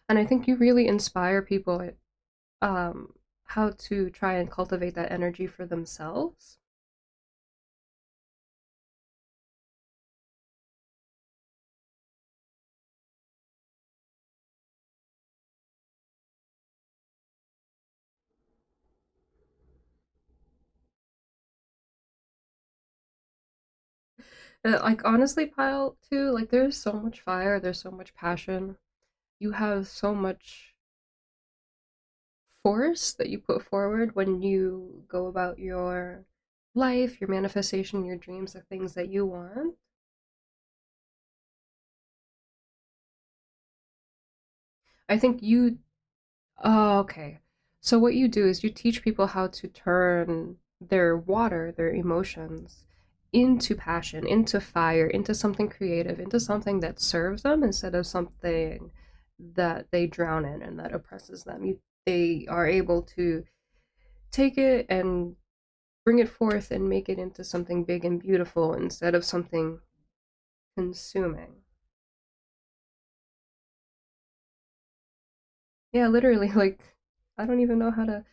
And I think you really inspire people um, how to try and cultivate that energy for themselves. Like honestly, Pile too, like there's so much fire, there's so much passion. You have so much force that you put forward when you go about your life, your manifestation, your dreams, the things that you want. I think you Oh, okay. So what you do is you teach people how to turn their water, their emotions, into passion, into fire, into something creative, into something that serves them instead of something that they drown in and that oppresses them. They are able to take it and bring it forth and make it into something big and beautiful instead of something consuming. Yeah, literally, like, I don't even know how to.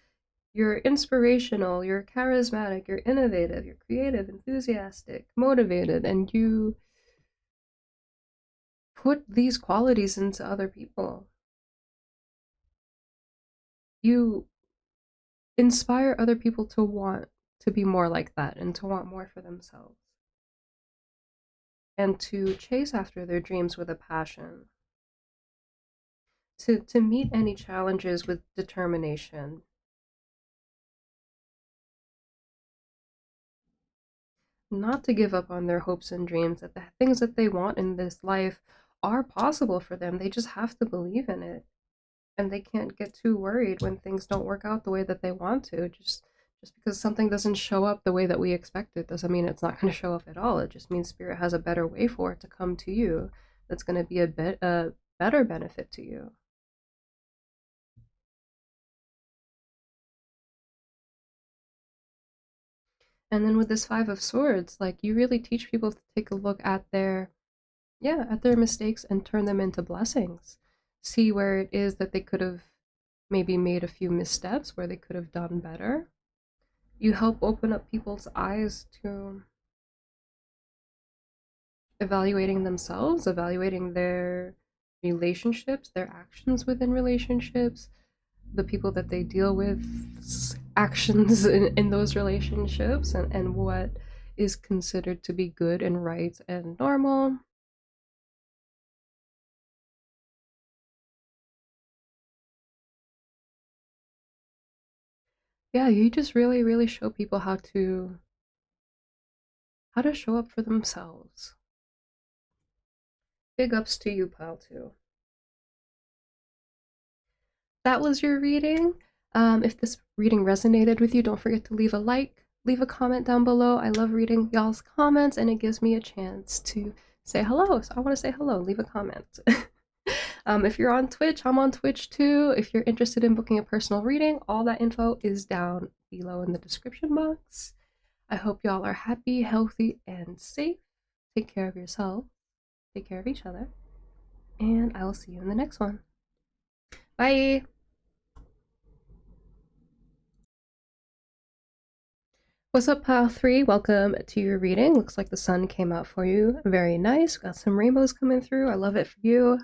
You're inspirational, you're charismatic, you're innovative, you're creative, enthusiastic, motivated, and you put these qualities into other people. You inspire other people to want to be more like that and to want more for themselves and to chase after their dreams with a passion, to meet any challenges with determination, not to give up on their hopes and dreams, that the things that they want in this life are possible for them. They just have to believe in it. And they can't get too worried when things don't work out the way that they want to. Just because something doesn't show up the way that we expect it doesn't mean it's not going to show up at all. It just means spirit has a better way for it to come to you that's going to be a better benefit to you. And then with this 5 of Swords, like, you really teach people to take a look at their, yeah, at their mistakes and turn them into blessings. See where it is that they could have maybe made a few missteps, where they could have done better. You help open up people's eyes to evaluating themselves, evaluating their relationships, their actions within relationships, the people that they deal with, actions in those relationships, and what is considered to be good and right and normal. Yeah, you just really, really show people how to show up for themselves. Big ups to you, pal, too. That was your reading. If this reading resonated with you, don't forget to leave a like, leave a comment down below. I love reading y'all's comments, and it gives me a chance to say hello. So I want to say hello, leave a comment. If you're on Twitch, I'm on Twitch too. If you're interested in booking a personal reading, all that info is down below in the description box. I hope y'all are happy, healthy, and safe. Take care of yourself, take care of each other, and I will see you in the next one. Bye! What's up, pile 3? Welcome to your reading. Looks like the sun came out for you. Very nice. Got some rainbows coming through. I love it for you.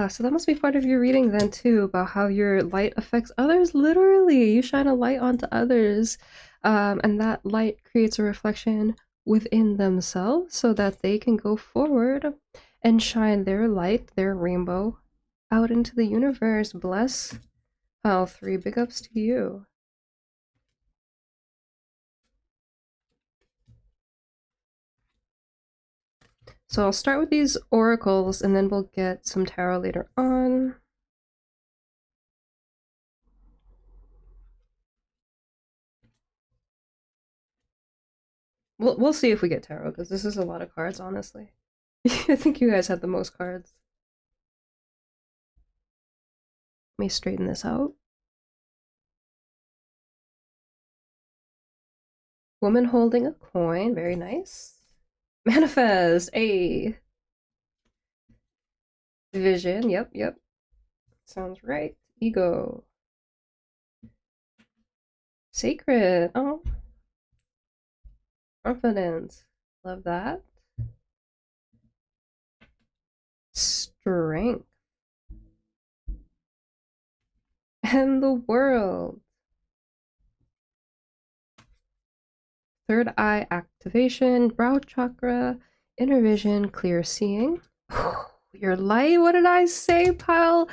So that must be part of your reading then too, about how your light affects others. Literally, you shine a light onto others, and that light creates a reflection within themselves so that they can go forward and shine their light, their rainbow, out into the universe. Bless pile 3. Big ups to you. So I'll start with these oracles and then we'll get some tarot later on. We'll see if we get tarot, because this is a lot of cards, honestly. I think you guys had the most cards. Let me straighten this out. Woman holding a coin, very nice. Manifest, a vision, yep. Sounds right. Ego. Sacred, oh. Confidence, love that. Strength. And the world. Third eye activation, brow chakra, inner vision, clear seeing. Your light, what did I say, pile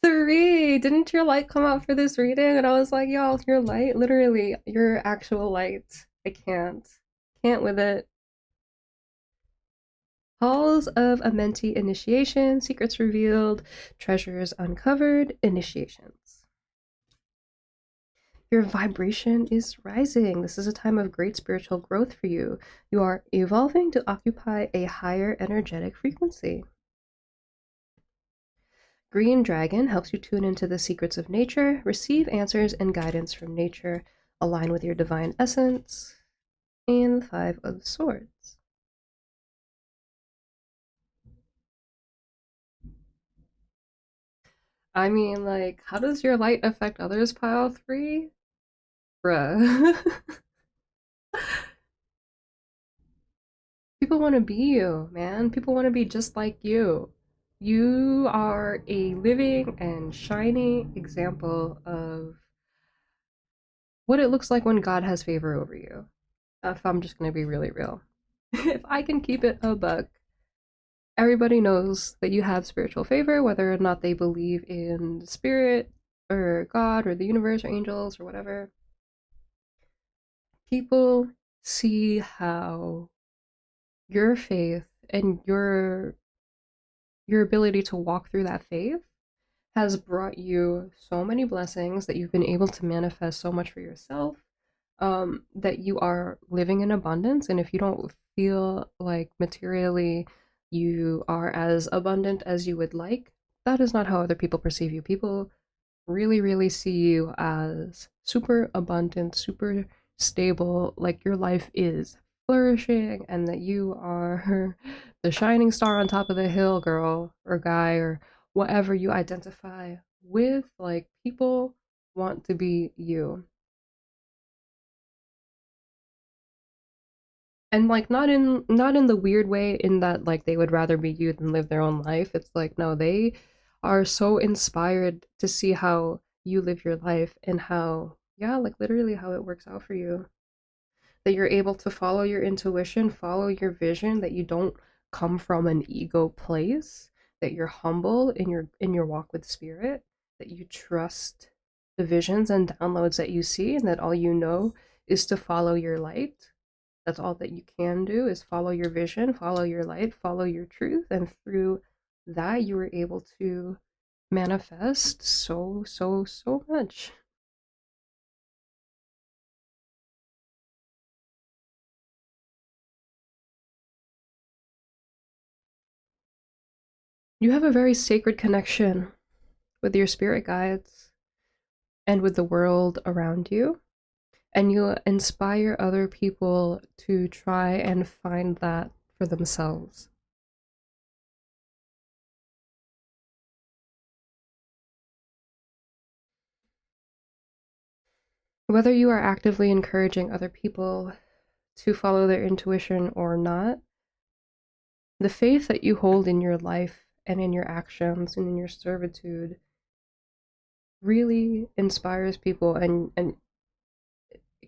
3? Didn't your light come out for this reading? And I was like, y'all, your light, literally, your actual light. I can't with it. Halls of a mentee initiation, secrets revealed, treasures uncovered, initiations. Your vibration is rising. This is a time of great spiritual growth for you. You are evolving to occupy a higher energetic frequency. Green Dragon helps you tune into the secrets of nature, receive answers and guidance from nature, align with your divine essence. And the 5 of Swords. I mean, like, how does your light affect others, pile three? Bruh. People want to be you, man. People want to be just like you. You are a living and shining example of what it looks like when God has favor over you. If I'm just going to be really real. If I can keep it a buck, everybody knows that you have spiritual favor, whether or not they believe in spirit or God or the universe or angels or whatever. People see how your faith and your ability to walk through that faith has brought you so many blessings, that you've been able to manifest so much for yourself, that you are living in abundance. And if you don't feel like materially you are as abundant as you would like, that is not how other people perceive you. People really, really see you as super abundant, super stable, like your life is flourishing and that you are the shining star on top of the hill, girl or guy or whatever you identify with. Like, people want to be you. And like, not in the weird way in that like they would rather be you than live their own life. It's like, no, they are so inspired to see how you live your life and how, yeah, like literally how it works out for you. That you're able to follow your intuition, follow your vision, that you don't come from an ego place, that you're humble in your walk with spirit, that you trust the visions and downloads that you see, and that all you know is to follow your light. That's all that you can do, is follow your vision, follow your light, follow your truth, and through that you were able to manifest so so so much. You have a very sacred connection with your spirit guides and with the world around you, and you inspire other people to try and find that for themselves. Whether you are actively encouraging other people to follow their intuition or not, the faith that you hold in your life and in your actions and in your servitude really inspires people, and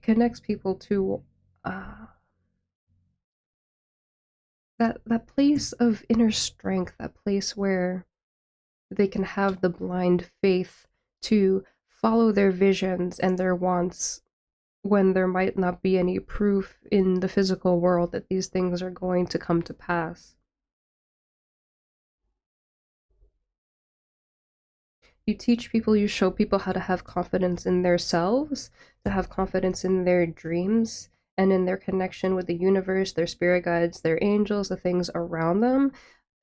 connects people to uh, that place of inner strength, that place where they can have the blind faith to follow their visions and their wants when there might not be any proof in the physical world that these things are going to come to pass. You teach people, you show people how to have confidence in themselves, to have confidence in their dreams and in their connection with the universe, their spirit guides, their angels, the things around them,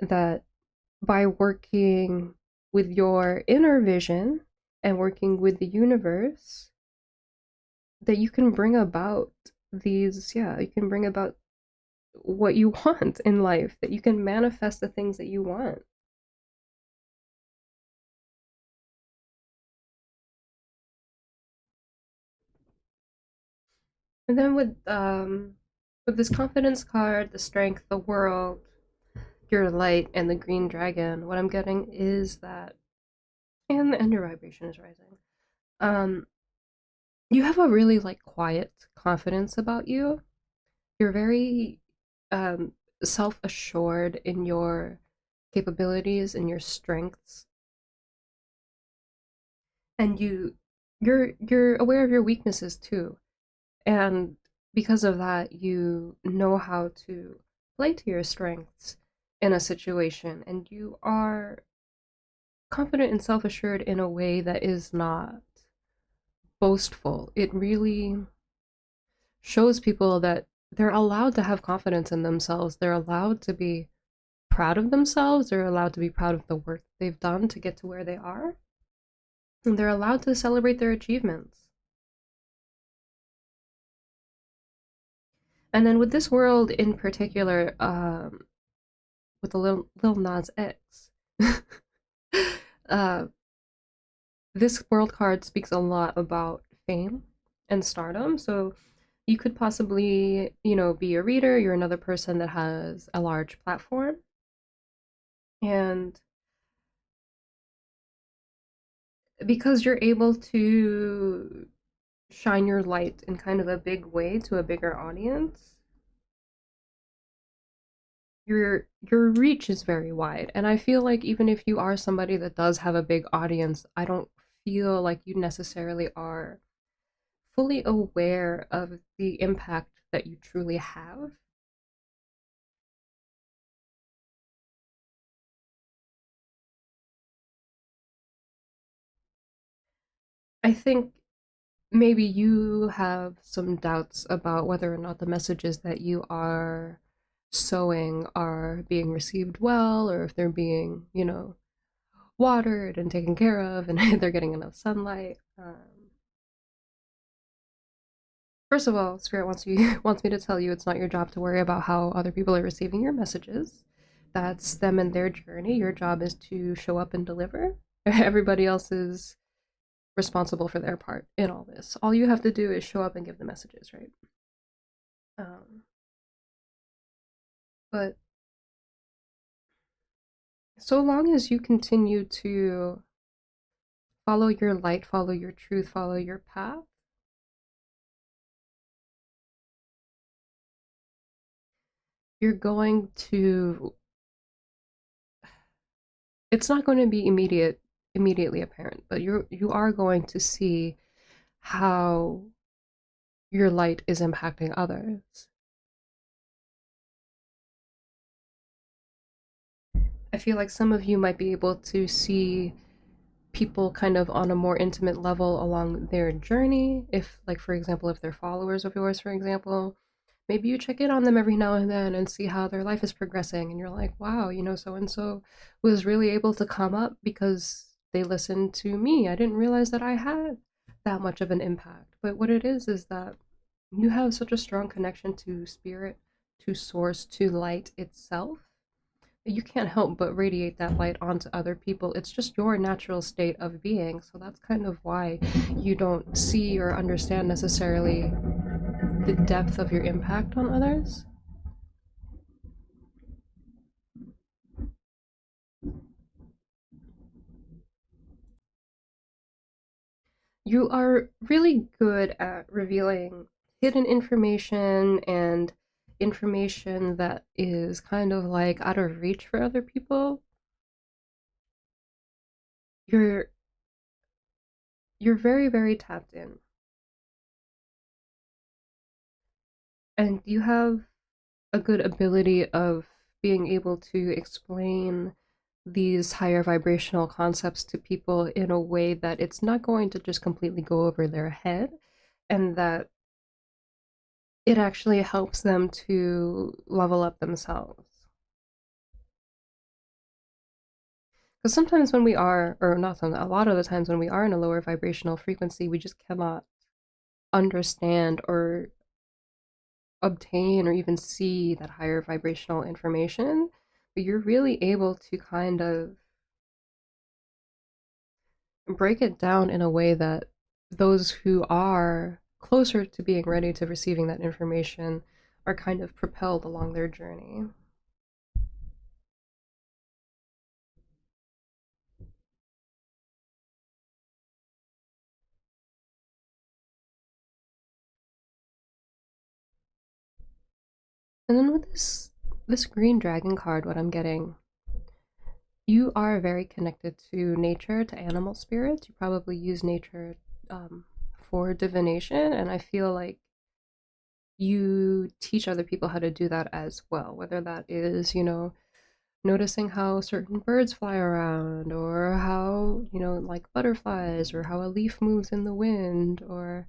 that by working with your inner vision and working with the universe, that you can bring about these, yeah, you can bring about what you want in life, that you can manifest the things that you want. And then with this confidence card, the strength, the world, your light, and the green dragon, what I'm getting is that, and your vibration is rising. Um, you have a really like quiet confidence about you. You're very um self-assured in your capabilities and your strengths, and you're aware of your weaknesses too. And because of that, you know how to play to your strengths in a situation, and you are confident and self assured in a way that is not boastful. It really shows people that they're allowed to have confidence in themselves. They're allowed to be proud of themselves. They're allowed to be proud of the work they've done to get to where they are. And they're allowed to celebrate their achievements. And then with this world in particular, with the little Nas X, this world card speaks a lot about fame and stardom. So you could possibly, be a reader, you're another person that has a large platform, and because you're able to shine your light in kind of a big way to a bigger audience, your reach is very wide. And I feel like even if you are somebody that does have a big audience, I don't feel like you necessarily are fully aware of the impact that you truly have. I think maybe you have some doubts about whether or not the messages that you are sowing are being received well, or if they're being, watered and taken care of, and they're getting enough sunlight. First of all, Spirit wants you wants me to tell you it's not your job to worry about how other people are receiving your messages. That's them and their journey. Your job is to show up and deliver. Everybody else is responsible for their part in all this. All you have to do is show up and give the messages, right? Um, but so long as you continue to follow your light, follow your truth, follow your path, you're going to it's not going to be immediately apparent, but you are going to see how your light is impacting others. I feel like some of you might be able to see people kind of on a more intimate level along their journey. If, like, for example, if they're followers of yours, for example, maybe you check in on them every now and then and see how their life is progressing. And you're like, wow, so and so was really able to come up because they listened to me. I didn't realize that I had that much of an impact. But what it is that you have such a strong connection to spirit, to source, to light itself. You can't help but radiate that light onto other people. It's just your natural state of being. So that's kind of why you don't see or understand necessarily the depth of your impact on others. You are really good at revealing hidden information and information that is kind of like out of reach for other people. You're you're very, very tapped in. And you have a good ability of being able to explain these higher vibrational concepts to people in a way that it's not going to just completely go over their head, and that it actually helps them to level up themselves. Because sometimes when we are, or not some, a lot of the times when we are in a lower vibrational frequency, we just cannot understand or obtain or even see that higher vibrational information. But you're really able to kind of break it down in a way that those who are closer to being ready to receiving that information are kind of propelled along their journey. And then with this green dragon card, what I'm getting, you are very connected to nature, to animal spirits. You probably use nature for divination, and I feel like you teach other people how to do that as well, whether that is, noticing how certain birds fly around, or how, like butterflies, or how a leaf moves in the wind, or,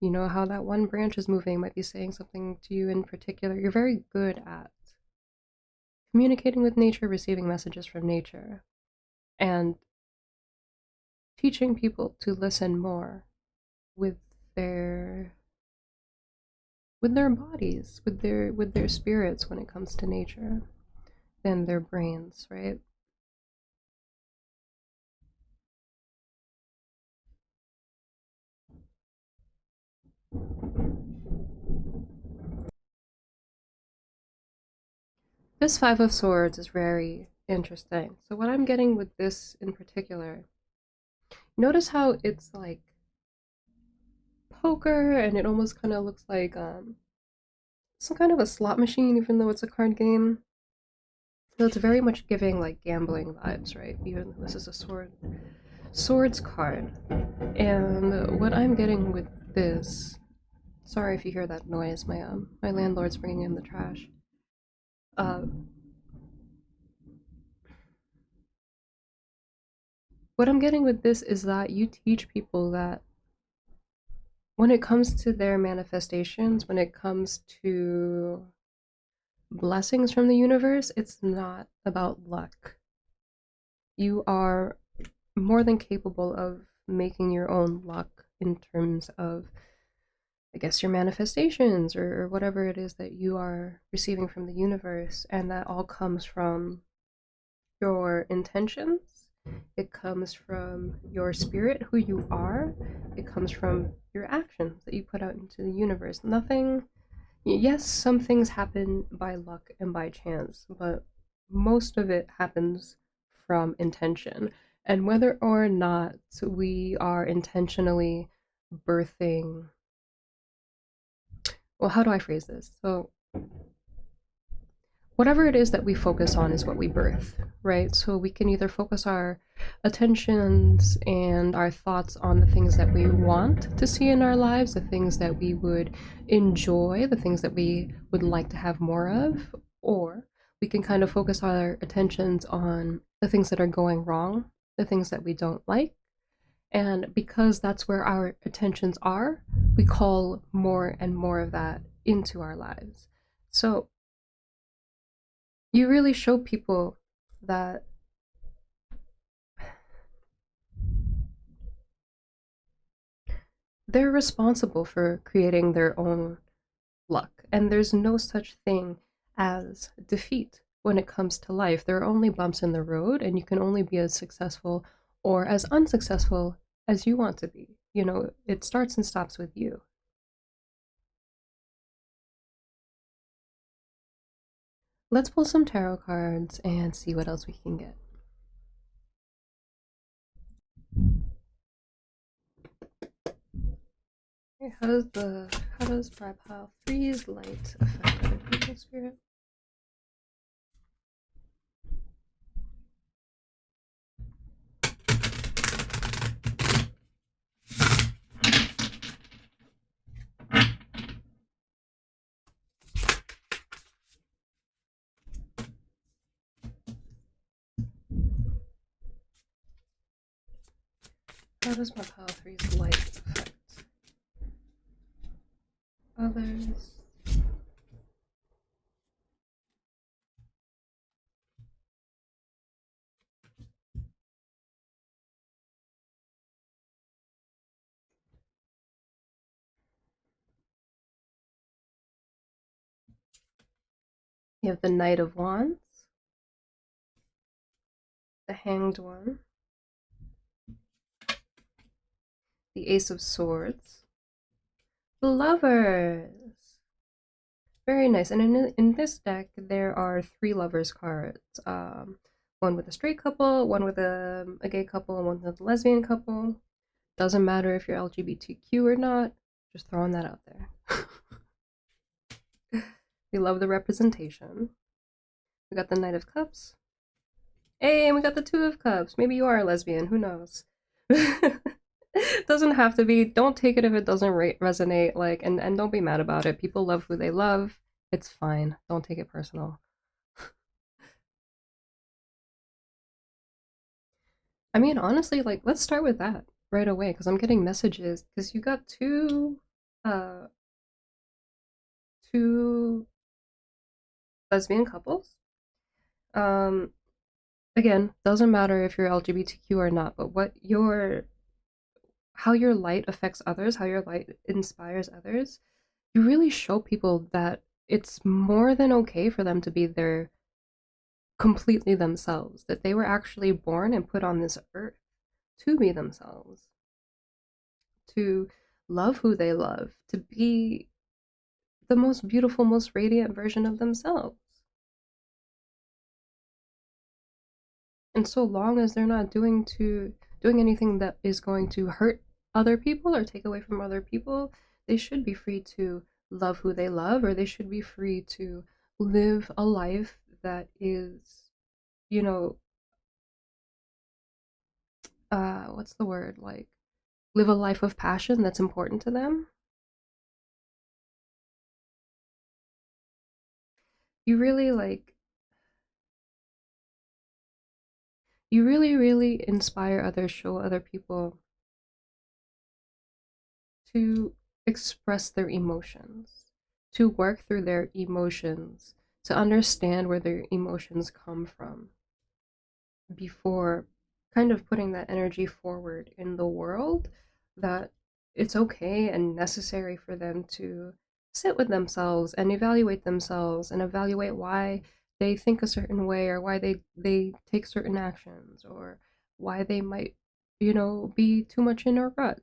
how that one branch is moving might be saying something to you in particular. You're very good at communicating with nature, receiving messages from nature, and teaching people to listen more with their bodies, with their spirits when it comes to nature than their brains, right? This Five of Swords is very interesting. So what I'm getting with this in particular, notice how it's like poker and it almost kind of looks like some kind of a slot machine, even though it's a card game. So it's very much giving like gambling vibes, right? Even though this is a swords card. And what I'm getting with this, sorry if you hear that noise, my landlord's bringing in the trash. Uh, what I'm getting with this is that you teach people that when it comes to their manifestations, when it comes to blessings from the universe, it's not about luck. You are more than capable of making your own luck in terms of, I guess, your manifestations or whatever it is that you are receiving from the universe. And that all comes from your intentions. It comes from your spirit, who you are. It comes from your actions that you put out into the universe. Nothing, yes, some things happen by luck and by chance, but most of it happens from intention. And whether or not we are intentionally birthing, well, how do I phrase this? So, whatever it is that we focus on is what we birth, right? So we can either focus our attentions and our thoughts on the things that we want to see in our lives, the things that we would enjoy, the things that we would like to have more of, or we can kind of focus our attentions on the things that are going wrong, the things that we don't like. And because that's where our attentions are, we call more and more of that into our lives. So you really show people that they're responsible for creating their own luck, and there's no such thing as defeat when it comes to life. There are only bumps in the road, and you can only be as successful or as unsuccessful as you want to be. You know, it starts and stops with you. Let's pull some tarot cards and see what else we can get. Okay, how does Brabhal Three's light affect other people's spirit? How does Micahel 3's light affect others? You have the Knight of Wands, the Hanged One, the Ace of Swords, the Lovers. Very nice. And in this deck, there are three Lovers cards. One with a straight couple, one with a gay couple, and one with a lesbian couple. Doesn't matter if you're LGBTQ or not. Just throwing that out there. We love the representation. We got the Knight of Cups. Hey, and we got the Two of Cups. Maybe you are a lesbian. Who knows? Doesn't have to be. Don't take it if it doesn't resonate. Like, and don't be mad about it. People love who they love. It's fine. Don't take it personal. I mean, honestly, like, let's start with that right away because I'm getting messages because you got uh, two lesbian couples. Um, again, doesn't matter if you're LGBTQ or not, but how your light affects others, how your light inspires others, you really show people that it's more than okay for them to be their completely themselves, that they were actually born and put on this earth to be themselves, to love who they love, to be the most beautiful, most radiant version of themselves. And so long as they're not doing anything that is going to hurt other people or take away from other people, they should be free to love who they love, or they should be free to live a life that is, you know, what's the word? Like, live a life of passion that's important to them. You really like, you really inspire others, show other people to express their emotions, to work through their emotions, to understand where their emotions come from before kind of putting that energy forward in the world, that it's okay and necessary for them to sit with themselves and evaluate why they think a certain way, or why they take certain actions, or why they might, be too much in a rut,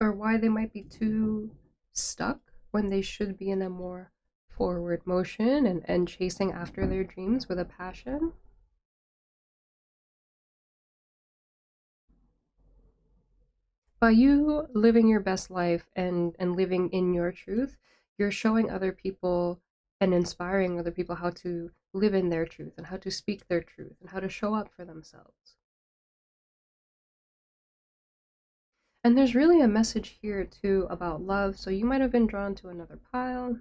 or why they might be too stuck when they should be in a more forward motion, and chasing after their dreams with a passion. By you living your best life and living in your truth, you're showing other people and inspiring other people how to live in their truth, and how to speak their truth, and how to show up for themselves. And there's really a message here too about love. So you might have been drawn to another pile,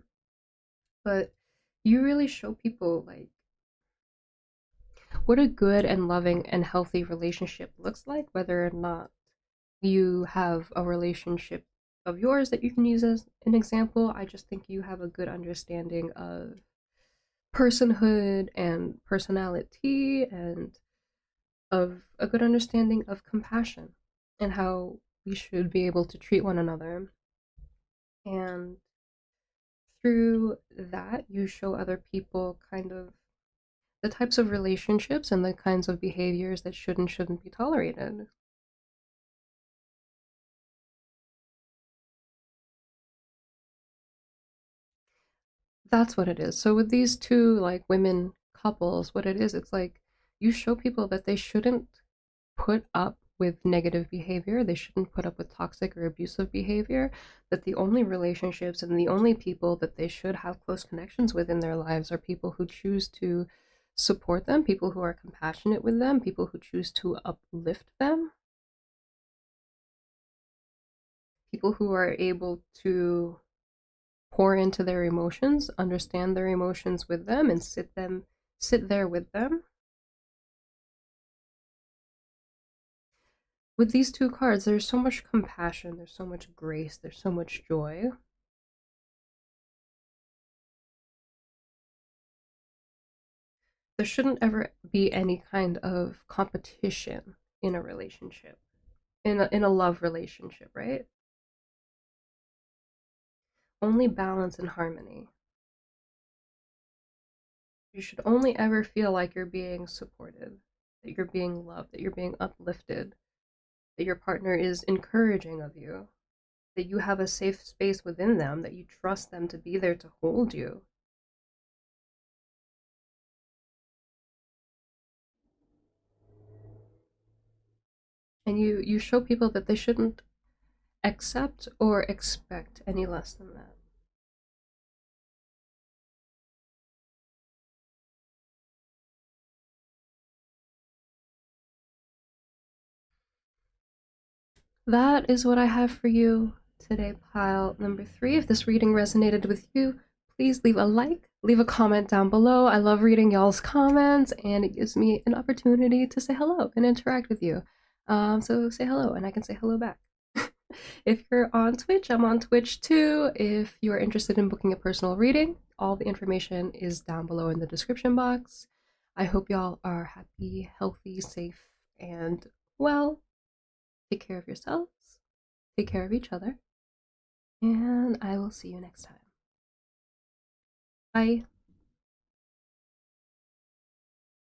but you really show people like what a good and loving and healthy relationship looks like, whether or not you have a relationship of yours that you can use as an example. I just think you have a good understanding of personhood and personality, and of a good understanding of compassion, and how we should be able to treat one another. And through that, you show other people kind of the types of relationships and the kinds of behaviors that shouldn't be tolerated. That's what it is. So with these two like women couples, what it is, it's like you show people that they shouldn't put up with negative behavior. They shouldn't put up with toxic or abusive behavior. That the only relationships and the only people that they should have close connections with in their lives are people who choose to support them, people who are compassionate with them, people who choose to uplift them, people who are able to pour into their emotions, understand their emotions with them, and sit there with them. With these two cards, there's so much compassion, there's so much grace, there's so much joy. There shouldn't ever be any kind of competition in a relationship, in a love relationship, right? Only balance and harmony. You should only ever feel like you're being supported, that you're being loved, that you're being uplifted, that your partner is encouraging of you, that you have a safe space within them, that you trust them to be there to hold you. And you show people that they shouldn't accept or expect any less than that. That is what I have for you today, pile number 3. If this reading resonated with you, please leave a like, leave a comment down below. I love reading y'all's comments, and it gives me an opportunity to say hello and interact with you. So say hello, and I can say hello back. If you're on Twitch, I'm on Twitch too. If you are interested in booking a personal reading, all the information is down below in the description box. I hope y'all are happy, healthy, safe, and well. Take care of yourselves, take care of each other, and I will see you next time. Bye.